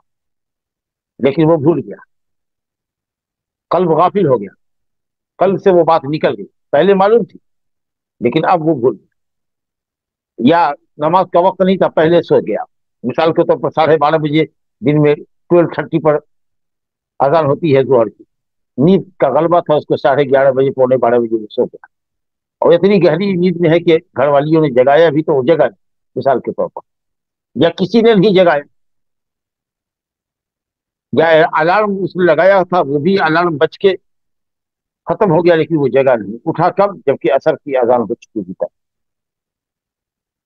لیکن وہ بھول گیا، قلب غافل ہو گیا، قلب سے وہ بات نکل گئی، پہلے معلوم تھی لیکن اب وہ بھول گیا، یا نماز کا وقت نہیں تھا پہلے سو گیا، مثال کے طور پر 12:30 بجے دن میں 12:30 پر اذان ہوتی ہے ظہر کی، نیند کا غلبہ تھا، اس کو 11:30 بجے 11:45 بجے وہ سو گیا، اور اتنی گہری نیند میں ہے کہ گھر والیوں نے جگایا بھی تو وہ جگہ نہیں، مثال کے طور پر، یا کسی نے نہیں جگایا، یا الارم اس نے لگایا تھا وہ بھی الارم بچ کے ختم ہو گیا لیکن وہ جگہ نہیں، اٹھا کب؟ جبکہ عصر کی اذان ہو چکی تھی،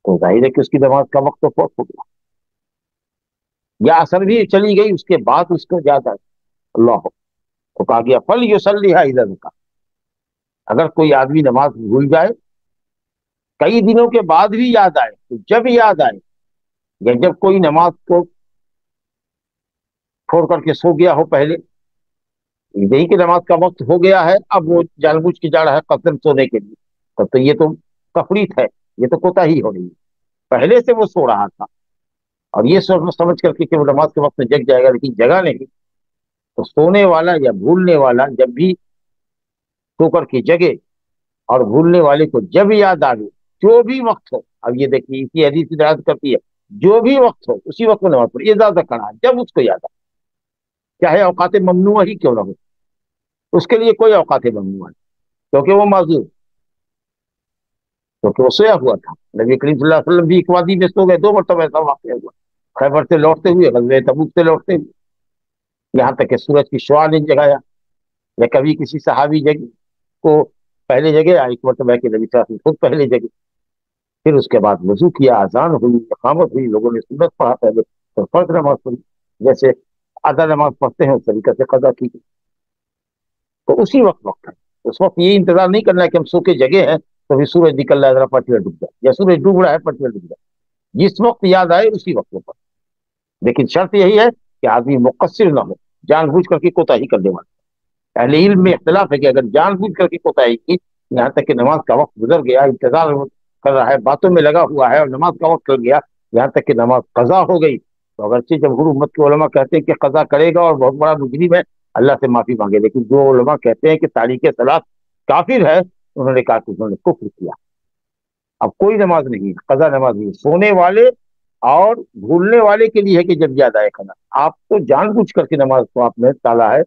تو ظاہر ہے کہ اس کی نماز کا وقت تو فوت ہو گیا، یا عصر بھی چلی گئی اس کے بعد اس کو یاد آیا، اللہ تو کہا گیا فلیصلیھا اذا ذکر، اگر کوئی آدمی نماز بھول جائے کئی دنوں کے بعد بھی یاد آئے، تو جب یاد آئے، یا جب کوئی نماز کو چھوڑ کر کے سو گیا ہو پہلے، یہی کہ نماز کا وقت ہو گیا ہے، اب وہ جان بوجھ کے جا رہا ہے قسم سونے کے لیے، تب تو یہ تو تفریط ہے، یہ تو کوتاہی ہو رہی ہے، پہلے سے وہ سو رہا تھا اور یہ سمجھ کر کے کہ وہ نماز کے وقت میں جگ جائے گا لیکن جگہ نہیں، تو سونے والا یا بھولنے والا جب بھی سو کر کے جگے، اور بھولنے والے کو جب یاد آ گئی، جو بھی وقت ہو، اب یہ دیکھیے اسی حدیث کی دلالت کرتی ہے، جو بھی وقت ہو اسی وقت میں نماز پڑھی، اذا ذکر، جب اس کو یاد آ، چاہے اوقات ممنوعہ ہی کیوں نہ ہو، اس کے لیے کوئی اوقات ممنوع نہیں، کیونکہ وہ معذور، کیونکہ وہ سویا ہوا تھا، نبی کریم صلی اللہ علیہ وسلم بھی ایک وادی میں سو گئے، 2 مرتبہ ایسا واقعہ ہوا، خیبر سے لوٹتے ہوئے، غزوہ تبوک سے لوٹتے ہوئے، یہاں تک کہ سورج کی شعاع نے جگایا، یا کبھی کسی صحابی کو پہلے جگہ، ایک مرتبہ کہ نبی صلی اللہ علیہ وسلم خود پہلے جگہ، پھر اس کے بعد وضو کیا، اذان ہوئی، اقامت ہوئی، لوگوں نے سنت پڑھا پہلے، پھر فرض نماز پڑھی، جیسے آدھا نماز پڑھتے ہیں اس طریقے سے قضا کی گئی، تو اسی وقت ہے، اس وقت یہ انتظار نہیں کرنا ہے کہ ہم سو کے جگہ ہیں تو ابھی سورج نکل رہا ہے ذرا پٹیاں ڈوب جائے، یا سورج ڈوب رہا ہے پٹیاں ڈوب جائے، جس وقت یاد آئے اسی وقت پر، لیکن شرط یہی ہے کہ آدمی مقصر نہ ہو، جان بوجھ کر کے کوتاہی کرنے والا، اہل علم میں اختلاف ہے کہ اگر جان بوجھ کر کے کوتاہی کی، یہاں تک کہ نماز کا وقت گزر گیا، انتظار کر رہا ہے، باتوں میں لگا ہوا ہے اور نماز کا وقت کر گیا، یہاں تک کہ نماز قضا ہو گئی، تو اگرچہ جمہور امت کے علماء کہتے ہیں کہ قضا کرے گا اور بہت بڑا مجرم ہے، اللہ سے معافی مانگے، لیکن جو علماء کہتے ہیں کہ تاریک صلاۃ کافر ہے، انہوں نے کہا کہ انہوں نے کفر کیا، اب کوئی نماز نہیں، قضا نماز نہیں، سونے والے اور بھولنے والے کے لیے ہے کہ جب یاد آئے قضا، آپ تو جان بوجھ کر کے نماز کو آپ نے ٹالا ہے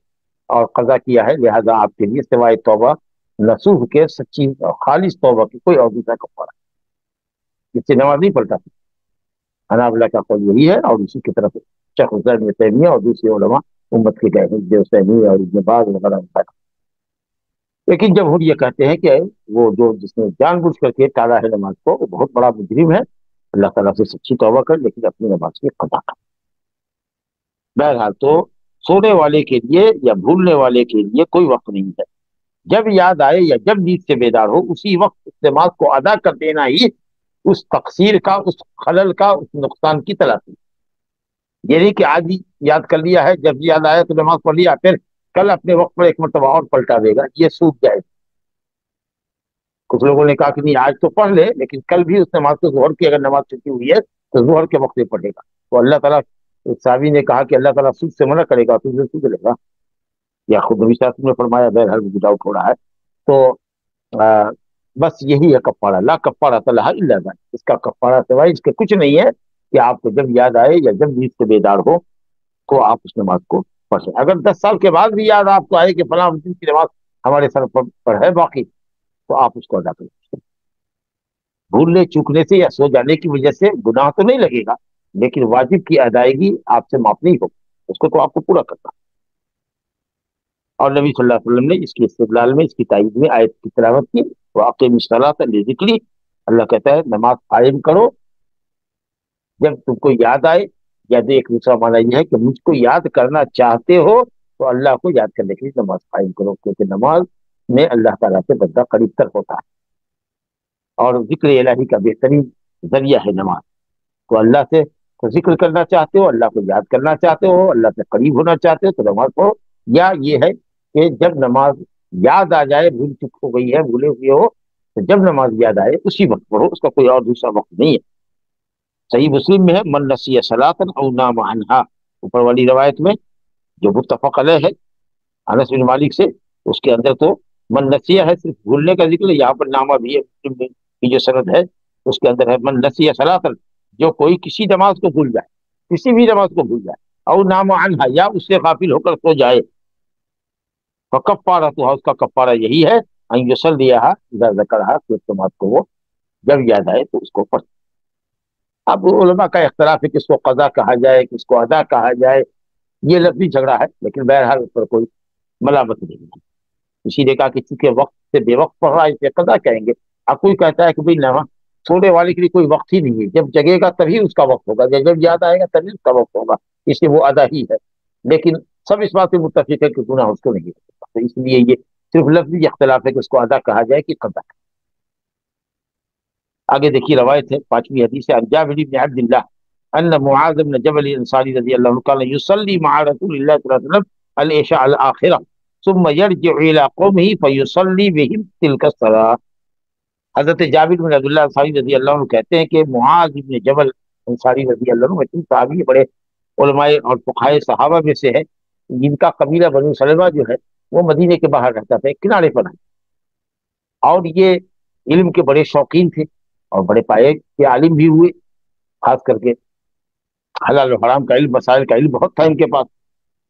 اور قضا کیا ہے، لہذا آپ کے لیے سوائے توبہ نصوح کے سچی خالص توبہ کی کوئی اور دوسرا کفارہ، اس سے نماز نہیں پلٹا سکتا، حنابلہ کا قول یہی ہے، اور اسی کی طرف شیخ الاسلام ابن تیمیہ اور دوسرے علماء امت کے گئے ہیں، دیوسینی اور ابن باز وغیرہ، لیکن جمہور یہ کہتے ہیں کہ وہ جو جس نے جان بوجھ کر کے ٹالا ہے نماز کو، وہ بہت بڑا مجرم ہے، اللہ تعالیٰ سے سچی توبہ کر لیکن اپنی نماز کی قضا کر۔ بہرحال تو سونے والے کے لیے یا بھولنے والے کے لیے کوئی وقت نہیں ہے، جب یاد آئے یا جب نیند سے بیدار ہو اسی وقت اس نماز کو ادا کر دینا ہی اس تقصیر کا، اس خلل کا، اس نقصان کی تلافی۔ یہ نہیں کہ آج ہی یاد کر لیا ہے، جب یاد آیا تو نماز پڑھ لیا، پھر کل اپنے وقت پر ایک مرتبہ اور پلٹا دے گا، یہ سوکھ جائے گا۔ کچھ لوگوں نے کہا کہ نہیں آج تو پڑھ لے، لیکن کل بھی اس نماز کو، ظہر کی اگر نماز چھٹی ہوئی ہے تو ظہر کے وقت میں پڑھے گا۔ تو اللہ تعالیٰ، صحابی نے کہا کہ اللہ تعالیٰ سود سے منع کرے گا تو اسے سود لے گا، یا خود نبی صلی اللہ علیہ وسلم نے فرمایا، بہرحال مجھے ڈاؤٹ ہو رہا ہے۔ تو بس یہی ہے کفارہ، لا کفارہ لہا الا ذلک، اس کا کفارہ سوائے اس کے کچھ نہیں ہے کہ آپ کو جب یاد آئے یا جب نیند سے بیدار ہو تو آپ اس نماز کو پڑھیں۔ اگر 10 سال کے بعد بھی یاد آپ کو آئے کہ فلاں دن کی نماز ہمارے سر پر ہے باقی، تو آپ اس کو ادا کریں۔ بھولنے چوکنے سے یا سو جانے کی وجہ سے گناہ تو نہیں لگے گا، لیکن واجب کی ادائیگی آپ سے معاف نہیں ہوگی، اس کو تو آپ کو پورا کرنا۔ اور نبی صلی اللہ علیہ وسلم نے اس کی استدلال میں، اس کی تائید میں آیت کی تلاوت کی، وَأَقِمِ الصَّلَاةَ لِذِكْرِي، اللہ کہتا ہے نماز قائم کرو جب تم کو یاد آئے، یا ایک دوسرا معنی یہ ہے کہ مجھ کو یاد کرنا چاہتے ہو تو اللہ کو یاد کرنے کے لیے نماز قائم کرو، کیونکہ نماز میں اللہ تعالیٰ سے بندہ قریب تر ہوتا ہے، اور ذکر الہی کا بہترین ذریعہ ہے نماز۔ تو اللہ سے ذکر کرنا چاہتے ہو، اللہ کو یاد کرنا چاہتے ہو، اللہ سے قریب ہونا چاہتے ہو تو نماز پڑھو، یا یہ ہے کہ جب نماز یاد آ جائے، بھول چک ہو گئی ہے، بھولے ہوئے ہو، تو جب نماز یاد آئے اسی وقت پڑھو، اس کا کوئی اور دوسرا وقت نہیں ہے۔ صحیح مسلم میں ہے، من نسی صلاۃ او نام عنہا، اوپر والی روایت میں جو متفق علیہ ہے انس بن مالک سے، اس کے اندر تو من نسیہ ہے، صرف بھولنے کا ذکر ہے، یہاں پر نامہ بھی ہے، مسلم میں کی جو سند ہے اس کے اندر ہے من نسیہ صلاۃ، جو کوئی کسی نماز کو بھول جائے، کسی بھی نماز کو بھول جائے، او نام عنہا، یا اس سے غافل ہو کر سو جائے، فکفارتھا، اس کا کفارہ یہی ہے، ان یصلیھا اذا ذکرھا، کہ اس نماز کو وہ جب یاد آئے تو اس کو پڑھ۔ اب علماء کا اختلاف ہے کہ اس کو قضا کہا جائے، کہ اس کو ادا کہا جائے، یہ لفظی جھگڑا ہے، لیکن بہرحال اس پر کوئی ملامت نہیں ہے۔ اسی نے کہا کہ چونکہ وقت سے بے وقت پڑھ رہا ہے، اسے قضا کہیں گے۔ اب کوئی کہتا ہے کہ بھائی نہ، سونے والے کے لیے کوئی وقت ہی نہیں ہے، جب جگے گا تبھی اس کا وقت ہوگا، جب یاد آئے گا تبھی اس کا وقت ہوگا، اس لیے وہ ادا ہی ہے۔ لیکن سب اس بات سے متفق ہے کہ گناہ اس کو نہیں ہوگا، تو اس لیے یہ صرف لفظی اختلاف ہے کہ اس کو ادا کہا جائے کہ قضا۔ آگے دیکھیے روایت ہے، 5ویں حدیث ہے، عن جابر بن عبد اللہ ان معاذ بن جبل الانصاری رضی اللہ عنہ قال يصلي مع رسول الله صلی اللہ علیہ وسلم العشاء الاخرہ ثم يرجع الى قومه فيصلي بهم تلك الصلاة۔ حضرت جابر بن عبد اللہ انصاری رضی اللہ عنہ کہتے ہیں کہ معاذ بن جبل انصاری رضی اللہ عنہ مشہور صحابی، بڑے علماء اور فقہاء صحابہ میں سے ہے، جن کا قبیلہ بنو سلمہ جو ہے وہ مدینے کے باہر رہتا تھا، ایک کنارے پر ہے، اور یہ علم کے بڑے شوقین تھے اور بڑے پائے کے عالم بھی ہوئے، خاص کر کے حلال و حرام کا علم، مسائل کا علم بہت تھا ان کے پاس۔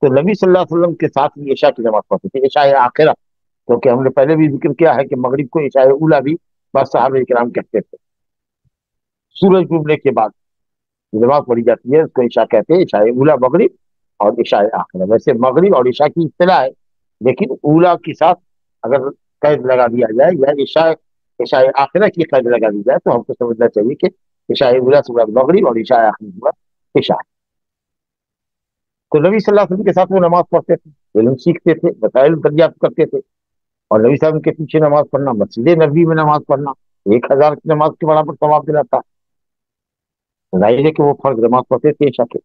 تو نبی صلی اللہ علیہ وسلم کے ساتھ ہی عشاء کی نماز پڑھتے تھے، عشاء آخرہ، کیونکہ ہم نے پہلے بھی ذکر کیا ہے کہ مغرب کو عشاء اولا بھی بعض صحابہ کرام کہتے تھے، سورج ڈوبنے کے بعد نماز پڑھی جاتی ہے، اس کو عشاء کہتے ہیں، عشاء اولا مغرب اور عشاء آخرہ۔ ویسے مغرب اور عشاء کی اطلاع ہے، لیکن اولا کے ساتھ اگر قید لگا دیا جائے یا عشاء آخرہ کی قید لگا دی جائے تو ہم کو سمجھنا چاہیے کہ عشاء اولا سے مراد مغرب اور عشاء آخری سے مراد عشاء۔ تو نبی صلی اللہ علیہ وسلم کے ساتھ وہ نماز پڑھتے تھے، علم سیکھتے تھے، مسائل دریافت کرتے تھے، اور نبی صلی اللہ علیہ وسلم کے پیچھے نماز پڑھنا، مسجد نبوی میں نماز پڑھنا 1000 کی نماز کے برابر ثواب دلاتا ہے۔ ظاہر ہے کہ وہ فرض نماز پڑھتے تھے عشاء کے،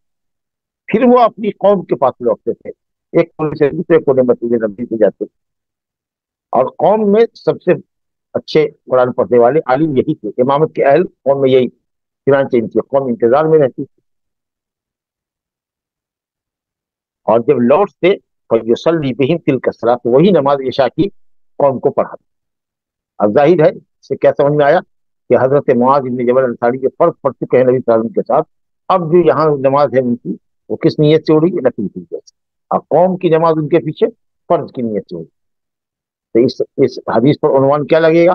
پھر وہ اپنی قوم کے پاس لوٹتے تھے، ایک کونے سے دوسرے کونے مسجد نبوی سے جاتے، اور قوم میں سب سے اچھے قرآن پڑھنے والے عالم یہی تھے، امامت کے اہل قوم میں یہی، چنانچہ ان کی قوم انتظار میں رہتی تھی، اور جب لوٹتے فیصلی بہم تلک الصلاۃ، تو وہی نماز عشاء کی قوم کو پڑھا۔ اب ظاہر ہے اس سے کیا سمجھ میں آیا کہ حضرت معاذ بن جبل انصاری کے فرض پڑھ چکے ہیں نبی صلی اللہ علیہ وسلم کے ساتھ، اب جو یہاں نماز ہے ان کی وہ کس نیت سے ہو رہی ہے؟ نفل کی نیت سے، اور قوم کی نماز ان کے پیچھے فرض کی نیت سے ہو رہی ہے۔ تو اس حدیث پر عنوان کیا لگے گا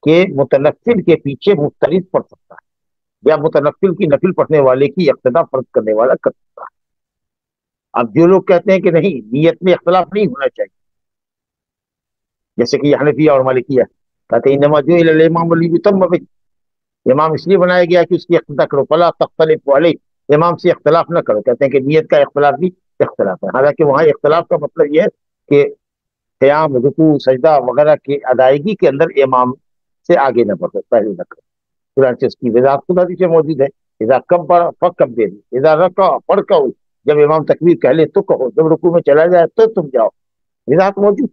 کہ متنفل کے پیچھے مفترض پڑھ سکتا ہے، یا متنفل کی نفل پڑھنے والے کی اقتدا فرض کرنے والا کر سکتا ہے۔ اب جو لوگ کہتے ہیں کہ نہیں، نیت میں اختلاف نہیں ہونا چاہیے، جیسے کہ حنفیہ اور مالکیہ کہتے ہیں انما جعل الامام لیؤتم بہ، امام اس لیے بنایا گیا کہ اس کی اقتدا کرو، فلا تختلفوا علیہ، امام سے اختلاف نہ کرو. کہتے ہیں کہ نیت کا اختلاف بھی اختلاف ہے. حالانکہ وہاں اختلاف کا مطلب یہ ہے کہ قیام رکوع سجدہ وغیرہ کی ادائیگی کے اندر امام سے آگے نہ بڑھو، پہلے نہ کرو. چنانچہ اس کی وضاحت خود حدیث میں موجود ہے. اذا کبر فکبر، اذا رکع فرکعوا، جب امام تکبیر کہہ لے تو کہو، جب رکوع میں چلا جائے تو تم جاؤ. وضاحت موجود.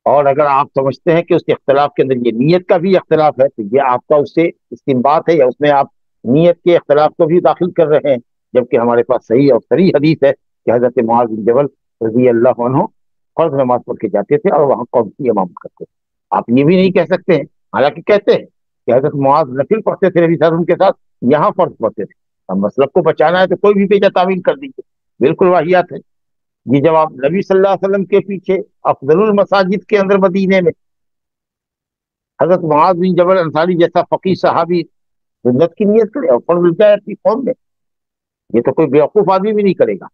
اور اگر آپ سمجھتے ہیں کہ اس کے اختلاف کے اندر یہ نیت کا بھی اختلاف ہے تو یہ آپ کا اس سے استنباط ہے، یا اس میں آپ نیت کے اختلاف کو بھی داخل کر رہے ہیں. جبکہ ہمارے پاس صحیح اور صریح حدیث ہے کہ حضرت معاذ بن جبل رضی اللہ عنہ فرض نماز پڑھ کے جاتے تھے اور وہاں قوم کی امامت کرتے تھے. آپ یہ بھی نہیں کہہ سکتے ہیں، حالانکہ کہتے ہیں کہ حضرت معاذ نفل پڑھتے تھے نبی صلی اللہ علیہ وسلم کے ساتھ، یہاں فرض پڑھتے تھے. اب مسلک کو بچانا ہے تو کوئی بھی بیجا تعویل کر دیجیے، بالکل واحیات ہے. یہ جب آپ نبی صلی اللہ علیہ وسلم کے پیچھے افضل المساجد کے اندر مدینے میں حضرت معاذ بن جبل انصاری جیسا فقیہ صحابی سنت کی نیت کرے اور فرض جائے اپنی قوم میں، یہ تو کوئی بیوقوف آدمی بھی نہیں کرے گا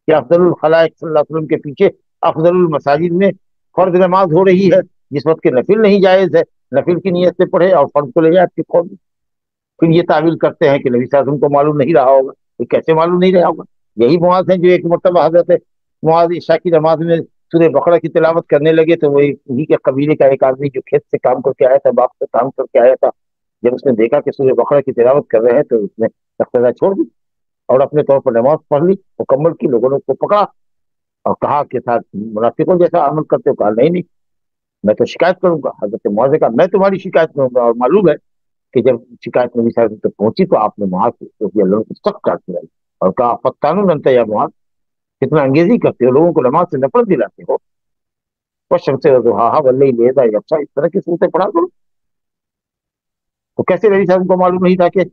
کہ افضل الخلائق صلی اللہ علیہ وسلم کے پیچھے افضل المساجد میں فرض نماز ہو رہی ہے جس وقت کے نفل نہیں جائز ہے، نفل کی نیت سے پڑھے اور فرض کو لے جائے اپنی قوم میں. پھر یہ تعویل کرتے ہیں کہ نبی صلی اللہ علیہ وسلم کو معلوم نہیں رہا ہوگا. یہ کیسے معلوم نہیں رہا ہوگا؟ یہی معاذ ہیں جو ایک مرتبہ حضرت معاذ عشاء کی نماز میں سورہ بقرہ کی تلاوت کرنے لگے تو وہ انہی کے قبیلے کا ایک آدمی جو کھیت سے کام کر کے آیا تھا، باغ سے کام کر کے آیا تھا، جب اس نے دیکھا کہ سورہ بقرہ کی تلاوت کر رہے ہیں تو اس نے اقتدا چھوڑ دی اور اپنے طور پر نماز پڑھ لی مکمل کی. لوگوں نے اس کو پکڑا اور کہا کہ ساتھ منافقوں جیسا عمل کرتے ہو. کہا نہیں میں تو شکایت کروں گا. حضرت معاذ نے کہا میں تمہاری شکایت کروں گا. اور معلوم ہے کہ جب شکایت نبی صلی اللہ علیہ وسلم تک پہنچی تو آپ نے معاذ رضی اللہ عنہ کو سخت ڈانٹ دلائی اور کہا فتانون انت یا معاذ، کتنا انگیزی کرتے ہو، لوگوں کو نماز سے نفرت دلاتے ہو. والشمس وضحاها واللیل اذا یغشی، اس طرح کی صورتیں پڑھا کرو. تو کیسے نبی صلی اللہ علیہ وسلم کو معلوم نہیں تھا کہ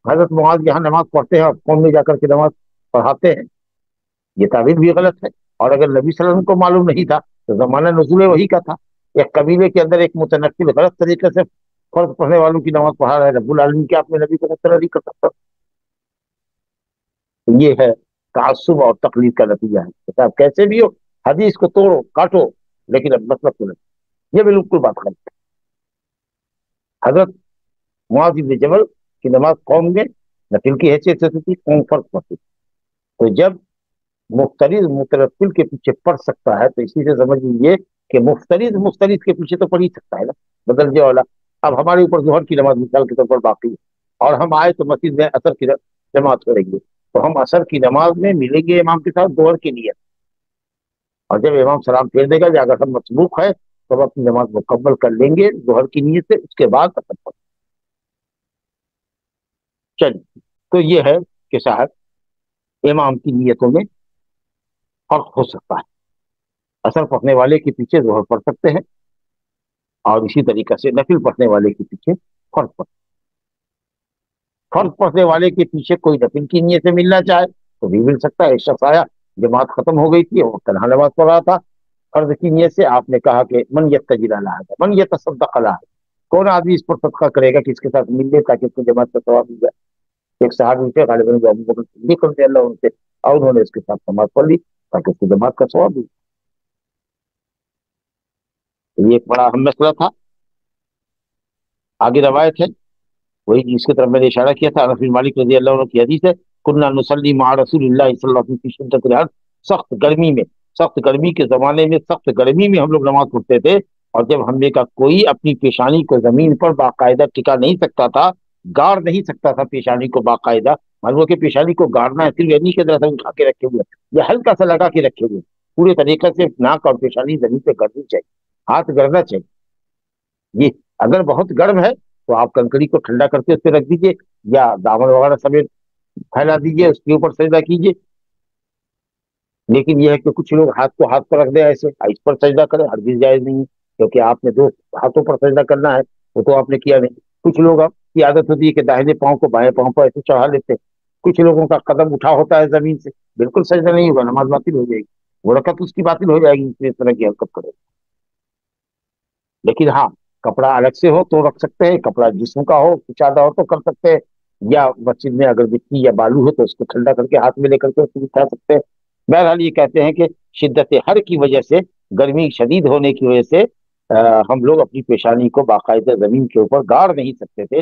حضرت معاذ یہاں نماز پڑھتے ہیں اور قوم میں جا کر کے نماز پڑھاتے ہیں؟ یہ تعبیر بھی غلط ہے. اور اگر نبی صلی اللہ علیہ وسلم کو معلوم نہیں تھا تو زمانہ نزول وحی کا تھا. ایک قبیلے کے اندر ایک متنقل غلط طریقے سے فرض پڑھنے والوں کی نماز پڑھا رہا ہے. رب العالمین کے اپنے نبی کو مقتدی نہیں کر سکتا. یہ ہے تعصب اور تقلید کا نتیجہ ہے. آپ کیسے بھی ہو حدیث کو توڑو کاٹو لیکن اب مطلب تو نہیں. یہ بالکل بات غلط ہے. حضرت معاذ بن جبل کی نماز قوم میں نفل کی حیثیت سے تھی، قوم فرض پڑھتی تھی. تو جب مفترض مترتل کے پیچھے پڑھ سکتا ہے تو اسی سے سمجھ لیجیے کہ مفترض مفترض کے پیچھے تو پڑھ ہی سکتا ہے نا، بدرجہ والا. اب ہمارے اوپر ظہر کی نماز مثال کے طور پر باقی ہے اور ہم آئے تو مسجد میں اثر کی جماعت ہو رہی ہے تو ہم اثر کی نماز میں ملیں گے امام کے ساتھ ظہر کی نیت. اور جب امام سلام پھیر دے گا یا اگر ہم مسبوق ہے تو ہم اپنی نماز مکمل کر لیں گے ظہر کی نیت سے، اس کے بعد اثر پڑھ. چلیے تو یہ ہے کہ صاحب امام کی نیتوں میں فرق ہو سکتا ہے. اثر پڑھنے والے کے پیچھے ظہر پڑھ سکتے ہیں اور اسی طریقے سے نفل پڑھنے والے کے پیچھے فرض پڑھ. فرض پڑھنے والے کے پیچھے کوئی نفل کی نیت سے ملنا چاہے تو بھی مل سکتا ہے. ایک شخص آیا، جماعت ختم ہو گئی تھی، وہ تنہا نماز پڑھ رہا تھا فرض کی نیت سے. آپ نے کہا کہ من یتجر علیہ ہے، من یتصدق علیہ، کون آدمی اس پر صدقہ کرے گا کہ اس کے ساتھ مل لے تاکہ اس کو جماعت کا ثواب مل جائے. ایک صحابی تھے غالباً ابو بکر صدیق رضی اللہ عنہ سے، اور انہوں نے اس کے ساتھ نماز پڑھ لی تاکہ اس کو جماعت کا ثواب مل جائے. یہ ایک بڑا اہم مسئلہ تھا. آگے روایت ہے وہی جس کی طرف میں نے اشارہ کیا تھا، انس بن مالک رضی اللہ عنہ کی حدیث ہے، کنا نصلی مع رسول اللہ صلی اللہ علیہ وسلم فی شدۃ الحر، سخت گرمی میں، سخت گرمی کے زمانے میں، سخت گرمی میں ہم لوگ نماز پڑھتے تھے. اور جب ہم نے کہا کوئی اپنی پیشانی کو زمین پر باقاعدہ ٹکا نہیں سکتا تھا، گاڑ نہیں سکتا تھا پیشانی کو باقاعدہ، معلوم کہ پیشانی کو گاڑنا ہے صرف یعنی کہ طرح سے اٹھا کے رکھے ہوئے یا ہلکا سا لگا کے رکھے ہوئے، پورے طریقے سے ناک اور پیشانی زمین پہ گڑنی چاہیے، ہاتھ گڑنا چاہیے. یہ اگر بہت گرم ہے تو آپ کنکڑی کو ٹھنڈا کر کے اس پہ رکھ دیجئے یا دامن وغیرہ سمیت پھیلا دیجئے، اس کے اوپر سجدہ کیجئے. لیکن یہ ہے کہ کچھ لوگ ہاتھ کو ہاتھ پر رکھ دیں ایسے اس پر سجدہ کریں، ہرگز جائز نہیں ہے، کیونکہ آپ نے دو ہاتھوں پر سجدہ کرنا ہے، وہ تو آپ نے کیا نہیں. کچھ لوگ آپ کی عادت ہوتی ہے کہ داہنے پاؤں کو بائیں پاؤں پر ایسے چڑھا لیتے ہیں. کچھ لوگوں کا قدم اٹھا ہوتا ہے زمین سے، بالکل سجدہ نہیں ہوگا، نماز باطل ہو جائے گی، وہ رکعت اس کی باطل ہو جائے گی اس طرح کی حرکت کرے. لیکن ہاں کپڑا الگ سے ہو تو رکھ سکتے ہیں، کپڑا جسم کا ہو کچادہ ہو تو کر سکتے ہیں، یا مسجد میں اگر مٹی یا بالو ہو تو اس کو ٹھنڈا کر کے ہاتھ میں لے کر کے اس کو اٹھا سکتے ہیں. بہرحال یہ کہتے ہیں کہ شدت حر کی وجہ سے، گرمی شدید ہونے کی وجہ سے ہم لوگ اپنی پیشانی کو باقاعدہ زمین کے اوپر گاڑ نہیں سکتے تھے،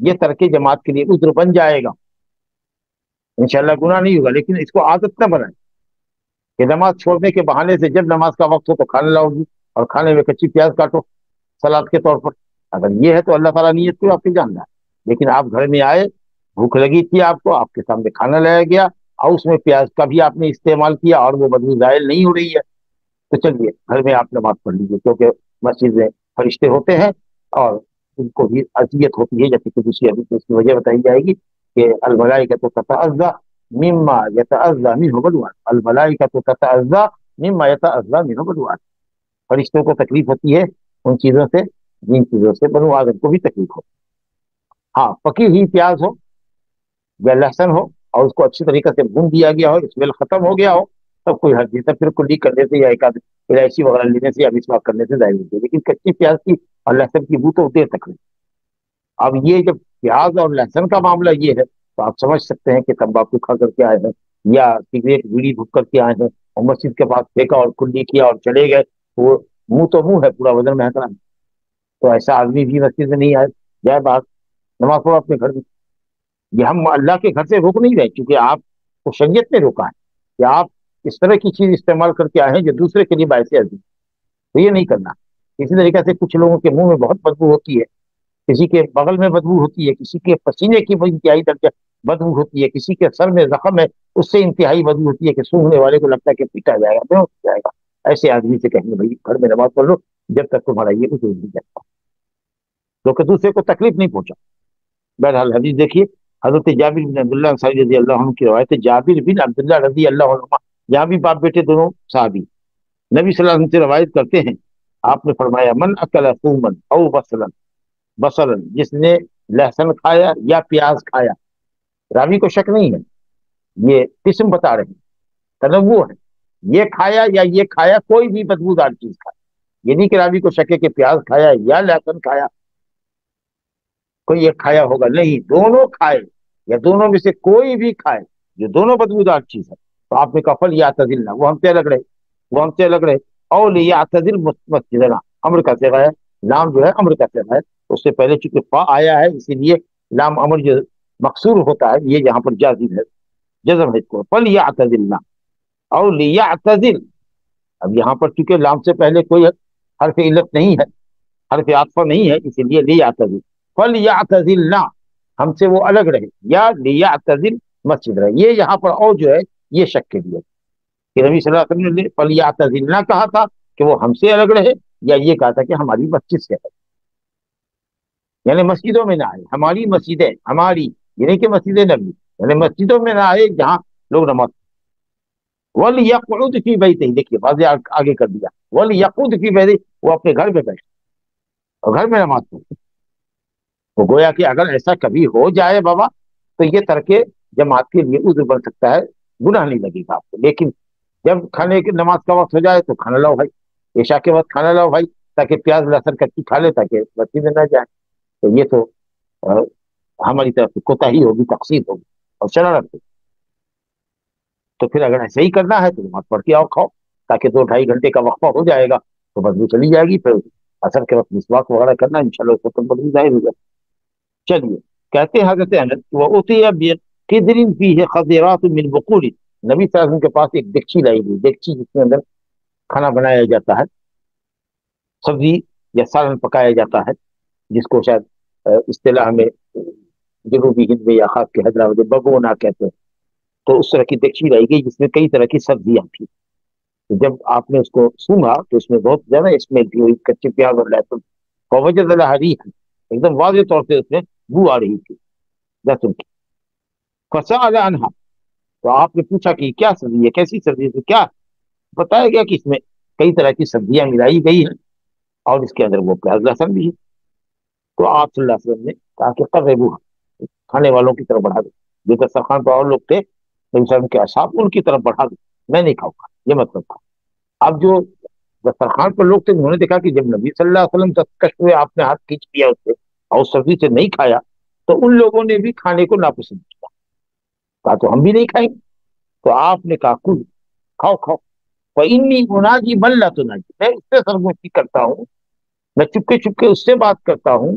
یہ ترک جماعت کے لیے عذر بن جائے گا، انشاءاللہ گناہ نہیں ہوگا، لیکن اس کو عادت نہ بنائیں کہ نماز چھوڑنے کے بہانے سے جب نماز کا وقت ہو تو کھانا لاؤ گی اور کھانے میں کچی پیاز کاٹو سلاد کے طور پر۔ اگر یہ ہے تو اللہ تعالیٰ نیت کو آپ کی جاننا ہے، لیکن آپ گھر میں آئے، بھوک لگی تھی آپ کو، آپ کے سامنے کھانا لایا گیا اور اس میں پیاز کا بھی آپ نے استعمال کیا اور وہ بدبو زائل نہیں ہو رہی ہے، تو چلیے گھر میں آپ نماز پڑھ لیجیے، کیونکہ مسجد میں فرشتے ہوتے ہیں اور ان کو بھی اذیت ہوتی ہے، جیسے کہ دوسری حدیث میں اس کی وجہ بتائی جائے گی کہ الملائکۃ تتعذی مما یتعذی منہ بنو آدم، الملائکۃ تتعذی مما یتعذی منہ بنو آدم، فرشتوں کو تکلیف ہوتی ہے ان چیزوں سے جن چیزوں سے بنو آدم کو بھی تکلیف ہو۔ ہاں، پکی ہوئی پیاز ہو یا لہسن ہو اور اس کو اچھی طریقے سے بھون دیا گیا ہو، اسمیل ختم ہو گیا ہو، تب کوئی حرج نہیں، تب پھر کلی کرنے سے یا ایک آدھ الائچی وغیرہ لینے سے یا مسواک کرنے سے ظاہر ہوتی ہے، لیکن کچی پیاز کی اور لہسن کی بو تو دیر تک نہیں۔ اب یہ جب پیاز اور لہسن کا معاملہ یہ ہے تو آپ سمجھ سکتے ہیں کہ تمباکو کھا کر کے آئے ہیں یا سگریٹ بیڑی بھوک کر کے آئے ہیں اور مسجد کے پاس پھینکا اور کلی کیا اور چلے گئے، وہ منہ تو منہ ہے، پورا بدن مہک رہا ہے، تو ایسا آدمی بھی مسجد میں نہیں آئے، جائے بات نماز پڑھو اپنے گھر میں۔ یہ ہم اللہ کے گھر سے روک نہیں رہے، کیونکہ آپ کو شریعت نے روکا ہے کہ آپ اس طرح کی چیز استعمال کر کے آئے ہیں جو دوسرے کے لیے باعث عزیز، تو یہ نہیں کرنا۔ اسی طریقے سے کچھ لوگوں کے منہ میں بہت بدبو ہوتی ہے، کسی کے بغل میں بدبو ہوتی ہے، کسی کے پسینے کی انتہائی درجہ بدبو ہوتی ہے، کسی کے سر میں زخم ہے اس سے انتہائی بدبو ہوتی ہے کہ سونگھنے والے کو لگتا ہے کہ پیٹا جائے گا، بے ہوش ہو جائے گا۔ ایسے آدمی سے کہیں گے بھائی گھر میں نماز پڑھ لو جب تک تمہارا یہ اصول نہیں جاتا، کیونکہ دوسرے کو تکلیف نہیں پہنچا۔ بہرحال حدیث دیکھیے، حضرت جابر بن عبداللہ انصاری رضی اللہ عنہ کی روایت ہے، جابر بن عبداللہ رضی اللہ عنہ، یہاں بھی باپ بیٹے دونوں صحابی، نبی صلی اللہ علیہ وسلم سے روایت کرتے ہیں، آپ نے فرمایا من اکل ثوما او بصلا، جس نے لہسن کھایا یا پیاز کھایا، راوی کو شک نہیں ہے، یہ قسم بتا رہے ہیں، تنوع ہے، یہ کھایا یا یہ کھایا، کوئی بھی بدبودار چیز کھایا، یہ نہیں کہ راوی کو شک ہے کہ پیاز کھایا یا لہسن کھایا، کوئی ایک کھایا ہوگا، نہیں، دونوں کھائے یا دونوں میں سے کوئی بھی کھائے جو دونوں بدبودار چیز ہے، تو آپ نے کہا فلیعتزلنا، وہ ہم سے الگ رہے، وہ ہم سے الگ رہے، او لیعتزل مسجدنا، امر کا صیغہ ہے، لام جو ہے امر کا صیغہ ہے، اس سے پہلے چونکہ فا آیا ہے اسی لیے لام امر جو مقصور ہوتا ہے یہ یہاں پر جازم ہے، جزم ہے اس کو، فلیعتزلنا او لیعتزل، اب یہاں پر چونکہ لام سے پہلے کوئی حرف علت نہیں ہے، حرف عطف نہیں ہے، اسی لیے لیعتزل، فلیعتزلنا، ہم سے وہ الگ رہے، یا لیعتزل مسجد رہے، یہ یہاں پر اور جو ہے یہ شک کے لیے کہ نبی صلی اللہ علیہ وسلم نے فلیعتزلنا کہا تھا کہ وہ ہم سے الگ رہے، یا یہ کہا تھا کہ ہماری مسجد سے ہے، یعنی مسجدوں میں نہ آئے، ہماری مسجدیں، ہماری یعنی کہ مسجد نبی، یعنی مسجدوں میں نہ آئے جہاں لوگ نماز، وَلْيَقْعُدْ فِي بَيْتِهِ، دیکھیے واضح آگے کر دیا، وَلْيَقْعُدْ فِي بَيْتِهِ، وہ اپنے گھر میں بیٹھے اور گھر میں نماز پڑھے، تو گویا کہ اگر ایسا کبھی ہو جائے بابا تو یہ ترک جماعت کے لیے عذر بن سکتا ہے، گناہ نہیں لگے گا آپ کو، لیکن جب کھانے کی نماز کا وقت ہو جائے تو کھانا لاؤ بھائی، عشاء کے وقت کھانا لاؤ بھائی، تاکہ پیاز لہسن کچی کھا لے تاکہ بچی میں نہ جائے، تو یہ تو ہماری طرف سے کوتاہی ہوگی، تقصیر ہوگی اور شرارت ہوگی، تو پھر اگر ایسا ہی کرنا ہے تو نماز پڑھ کے آؤ کھاؤ، تاکہ 2-2.5 گھنٹے کا وقفہ ہو جائے گا تو بدبو چلی جائے گی، پھر اثر کے وقت مسواک وغیرہ کرنا انشاءاللہ اس کو بدبو ظاہر ہو جائے۔ چلیے، کہتے ہیں حضرت انس وَأُتِيَ بِقِدْرٍ فِيهِ خَضِرَاتٌ مِّن بُقُولٍ، نبی صلی اللہ علیہ وسلم کے پاس ایک دیگچی لائی گئی، دیگچی جس کے اندر کھانا بنایا جاتا ہے، سبزی یا سالن پکایا جاتا ہے، جس کو شاید اصطلاح میں جنوبی ہند میں یا خاص کے حیدرآباد میں بگونا کہتے ہیں، تو اس طرح کی دیگچی لائی گئی جس میں کئی طرح کی سبزیاں تھیں، تو جب آپ نے اس کو سونگا تو اس میں بہت زیادہ اسمیل تھی، وہی کچے پیاز اور لہسن، فوجد لها ريحا، ایک دم واضح طور سے اس میں بو آ رہی تھی لہسن کی، فسأل عنها، تو آپ نے پوچھا کہ کیا سبزی ہے، کیسی سبزی ہے، کیا بتایا گیا کہ اس میں کئی طرح کی سبزیاں ملائی گئی ہیں اور اس کے اندر وہ پیاز لہسن بھی ہے، تو آپ صلی اللہ علیہ وسلم نے کہا کہ قربوها، کھانے والوں کی طرف بڑھا دو، جو دسترخوان پر اور لوگ تھے نبی صلی اللہ علیہ وسلم کے اصحاب، ان کی طرف بڑھا دو، میں نہیں کھاؤں گا، یہ مطلب تھا۔ اب جو دسترخوان پر لوگ تھے انہوں نے دیکھا کہ جب نبی صلی اللہ علیہ وسلم دستکش ہوئے، آپ نے ہاتھ کھینچ لیا اس سے اور اس سبزی سے نہیں کھایا، تو ان لوگوں نے بھی کھانے کو ناپسند کیا، کہا تو ہم بھی نہیں کھائیں گے، تو آپ نے کہا کل، کھاؤ کھاؤ، فإنی اناجی من لا تناجی، میں اس سے سرگوشی کرتا ہوں، میں چپکے چپکے اس سے بات کرتا ہوں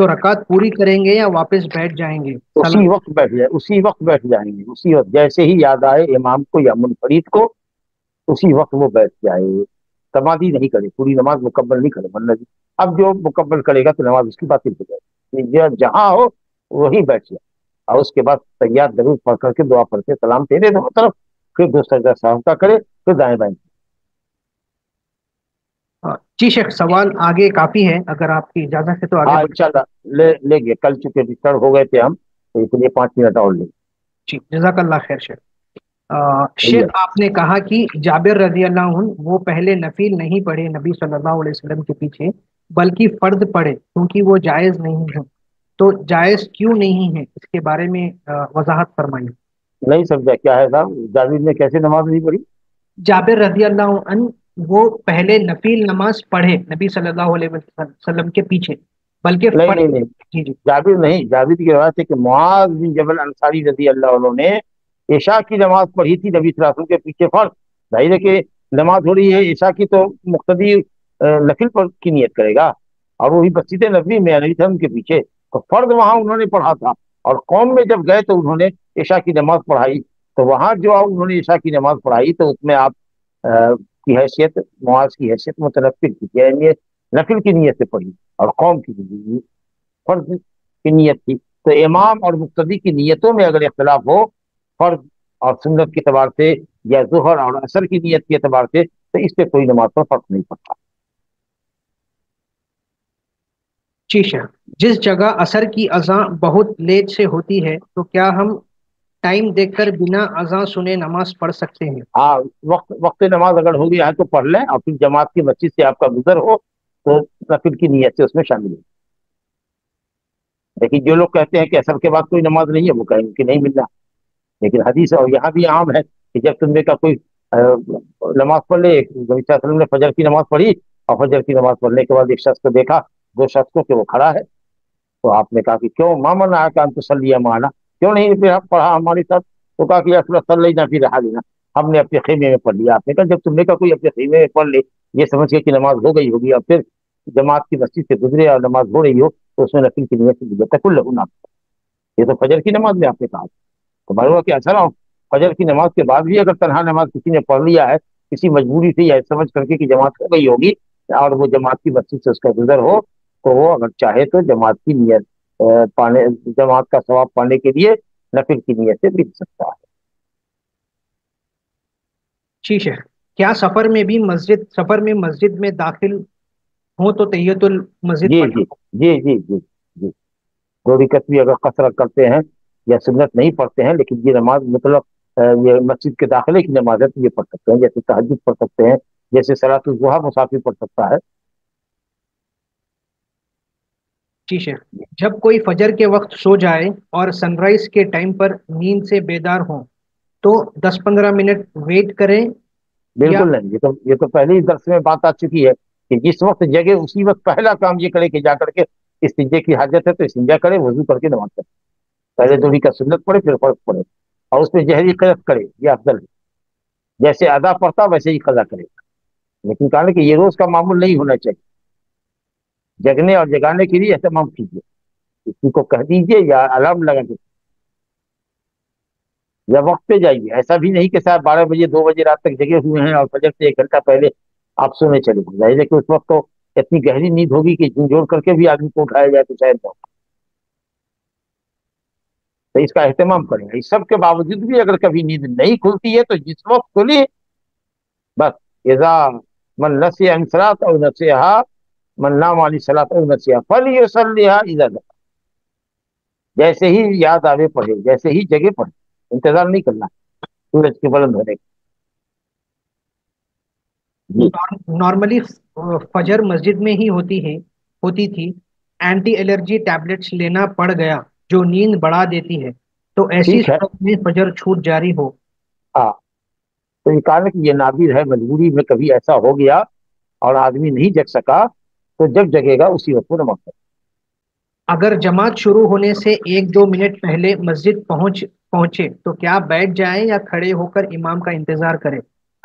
تو رکعت پوری کریں گے یا واپس بیٹھ جائیں گے؟ اسی وقت بیٹھ جائے، اسی وقت بیٹھ جائیں گے، اسی وقت جیسے ہی یاد آئے امام کو یا منفرد کو اسی وقت وہ بیٹھ جائے، تمادی نہیں کرے، پوری نماز مکمل نہیں کرے، ورنہ اب جو مکمل کرے گا تو نماز اس کی باطل ہو جائے گی، جہاں ہو وہی بیٹھ جائے، اور اس کے بعد تیار درود پڑھ کر کے دعا پڑھ کے سلام پھیرے دونوں طرف، پھر دو سجدہ سہو کا کرے، پھر دائیں بائیں۔ جی شیخ، سوال آگے کافی ہے، اگر آپ کی اجازت ہے تو آگے ہاں انشاءاللہ لے گے، کل چونکہ ڈسٹرب ہو گئے تھے ہم، تو اس لیے 5 منٹ اور لیں جی، جزاک اللہ خیر شیخ۔ گے۔ شیخ آپ نے کہا کہ جابر رضی اللہ عنہ وہ پہلے نفل نہیں پڑھے نبی صلی اللہ علیہ وسلم کے پیچھے، بلکہ فرض پڑھے کیونکہ وہ جائز نہیں ہے، تو جائز کیوں نہیں ہے اس کے بارے میں وضاحت فرمائیے۔ نہیں سمجھا کیا ہے صاحب، جاوید نے کیسے نماز نہیں پڑھی؟ جابر رضی اللہ عنہ وہ پہلے نفل نماز پڑھے نبی صلی اللہ علیہ وسلم کے پیچھے، بلکہ نہیں فرض۔ نہیں نہیں، جی جی جابر نہیں، جابر کی روایت ہے کہ معاذ بن جبل انصاری رضی اللہ عنہ نے عشاء کی نماز پڑھی تھی نبی صلی اللہ علیہ وسلم کے پیچھے فرض، ظاہر ہے کہ نماز ہو رہی ہے عشاء کی تو مقتدی نفل پر کی نیت کرے گا، اور وہی مسجد نبوی میں نبی صلی اللہ علیہ وسلم کے پیچھے، تو فرض وہاں انہوں نے پڑھا تھا، اور قوم میں جب گئے تو انہوں نے عشاء کی نماز پڑھائی، تو وہاں جو انہوں نے عشاء کی نماز پڑھائی تو اس میں آپ کی حیثیت معاذ کی حیثیت متنفل کی، یعنی نفل کی نیت سے پڑھی، اور قوم کی فرض کی نیت تھی، تو امام اور مقتدی کی نیتوں میں اگر اختلاف ہو فرض اور سنت کے اعتبار سے یا ظہر اور عصر کی نیت کے اعتبار سے، تو اس سے کوئی نماز پر فرق نہیں پڑتا۔ جی شیخ، جس جگہ عصر کی اذان بہت لیٹ سے ہوتی ہے تو کیا ہم ٹائم دیکھ کر بنا اذان سنے نماز پڑھ سکتے ہیں؟ ہاں، وقت نماز اگر ہو گیا ہے تو پڑھ لیں، اور پھر جماعت کی مسجد سے آپ کا گزر ہو تو نفل کی نیت سے اس میں شامل ہو۔ لیکن جو لوگ کہتے ہیں کہ عصر کے بعد کوئی نماز نہیں ہے، وہ کہیں گے کہ نہیں ملنا، لیکن حدیث اور یہاں بھی عام ہے کہ جب تم نے کا کوئی نماز پڑھ لے، نبی صلی اللہ علیہ وسلم نے فجر کی نماز پڑھی، اور فجر کی نماز پڑھنے کے بعد ایک شخص کو دیکھا، دو شخص کو کہ وہ کھڑا ہے، تو آپ نے کہا کہ کیوں مامن آیا کہ انت صلی معنا، کیوں نہیں پھر پڑھا ہمارے ساتھ؟ تو کہا کہ یا رسول اللہ صلی اللہ پھر رہا لینا، ہم نے اپنے خیمے میں پڑھ لیا۔ آپ نے کہا جب تم نے کا کوئی اپنے خیمے میں پڑھ لے، یہ سمجھ کے کہ نماز ہو گئی ہوگی، اور پھر جماعت کی مسجد سے گزرے اور نماز ہو رہی ہو تو اس میں نفل کی نیت سے تکل لگنا، یہ تو فجر کی نماز میں آپ نے کہا، تو معلوم ہوا کہ اثر فجر کی نماز کے بعد بھی اگر تنہا نماز کسی نے پڑھ لیا ہے کسی مجبوری سے، یا سمجھ کر کے کہ جماعت ہو گئی ہوگی اور وہ جماعت کی مسجد سے اس کا گزر ہو، تو وہ اگر چاہے تو جماعت کی نیت پانے، جماعت کا ثواب پانے کے لیے نفل کی نیت سے مل سکتا ہے۔ ٹھیک ہے، کیا سفر میں مسجد میں داخل ہوں تو تحیت المسجد جی پڑھنا؟ جی جی جی جی جی، دو رکعت بھی اگر قصر کرتے ہیں یا سنت نہیں پڑھتے ہیں، لیکن یہ نماز مطلب یہ مسجد کے داخلے کی نماز ہے تو یہ پڑھ سکتے ہیں، جیسے تہجد پڑھ سکتے ہیں، جیسے صلاۃ الضحیٰ مسافر پڑھ سکتا ہے۔ ٹھیک ہے، جب کوئی فجر کے وقت سو جائے اور سن رائز کے ٹائم پر نیند سے بیدار ہو تو 10-15 منٹ ویٹ کریں یا؟ بالکل نہیں، یہ تو پہلے ہی درس میں بات آ چکی ہے کہ جس وقت جگہ اسی وقت پہلا کام یہ کرے کہ جا کر کے استنجے کی حاجت ہے تو استنجا کرے، وضو کر کے نماز پڑھے، پہلے دو رکعت سنت پڑھے پھر فرض پڑھے، اور اس پہ جہری قیاس کرے، یہ افضل ہے، جیسے ادا پڑھتا ویسے ہی قضا کرے، لیکن کہا کہ یہ روز کا معمول نہیں ہونا چاہیے، جگنے اور جگانے کے لیے اہتمام کیجیے، کسی کو کہہ دیجیے یا الارم لگا کے یا وقت پہ جائیے، ایسا بھی نہیں کہ صاحب 12 بجے 2 بجے رات تک جگے ہوئے ہیں اور فجر سے 1 گھنٹہ پہلے آپ سونے چلے گئے، ظاہر ہے کہ اس وقت تو اتنی گہری نیند ہوگی کہ جھنجھوڑ کر کے بھی آدمی کو اٹھایا جائے تو شاید نہ، تو اس کا اہتمام کریں گے۔ اس سب کے باوجود بھی اگر کبھی نیند نہیں کھلتی ہے تو جس وقت کھلی بس، اذا من نسی عن صلاۃ او نسیها، من نام عن صلاۃ او نسیها فلیصلیها اذا ذکر، جیسے ہی یاد آوے پڑھے، جیسے ہی جگہ پڑھے، انتظار نہیں کرنا سورج کے بلند ہونے کا۔ جی نارملی فجر مسجد میں ہی ہوتی تھی، اینٹی الرجی ٹیبلٹس لینا پڑ گیا جو نیند بڑھا دیتی ہے، تو ایسی ٹھیک ہے، صورت میں فجر چھوٹ جاری ہو؟ ہاں، تو یہ کہا کہ یہ نادر ہے، مجبوری میں کبھی ایسا ہو گیا اور آدمی نہیں جگ سکا تو جب جگے گا اسی وقت وہ نماز پڑھے۔ اگر جماعت شروع ہونے سے 1-2 منٹ پہلے مسجد پہنچے تو کیا بیٹھ جائیں یا کھڑے ہو کر امام کا انتظار کریں؟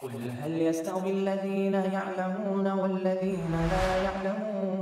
قل هل يستوي الذين يعلمون والذين لا يعلمون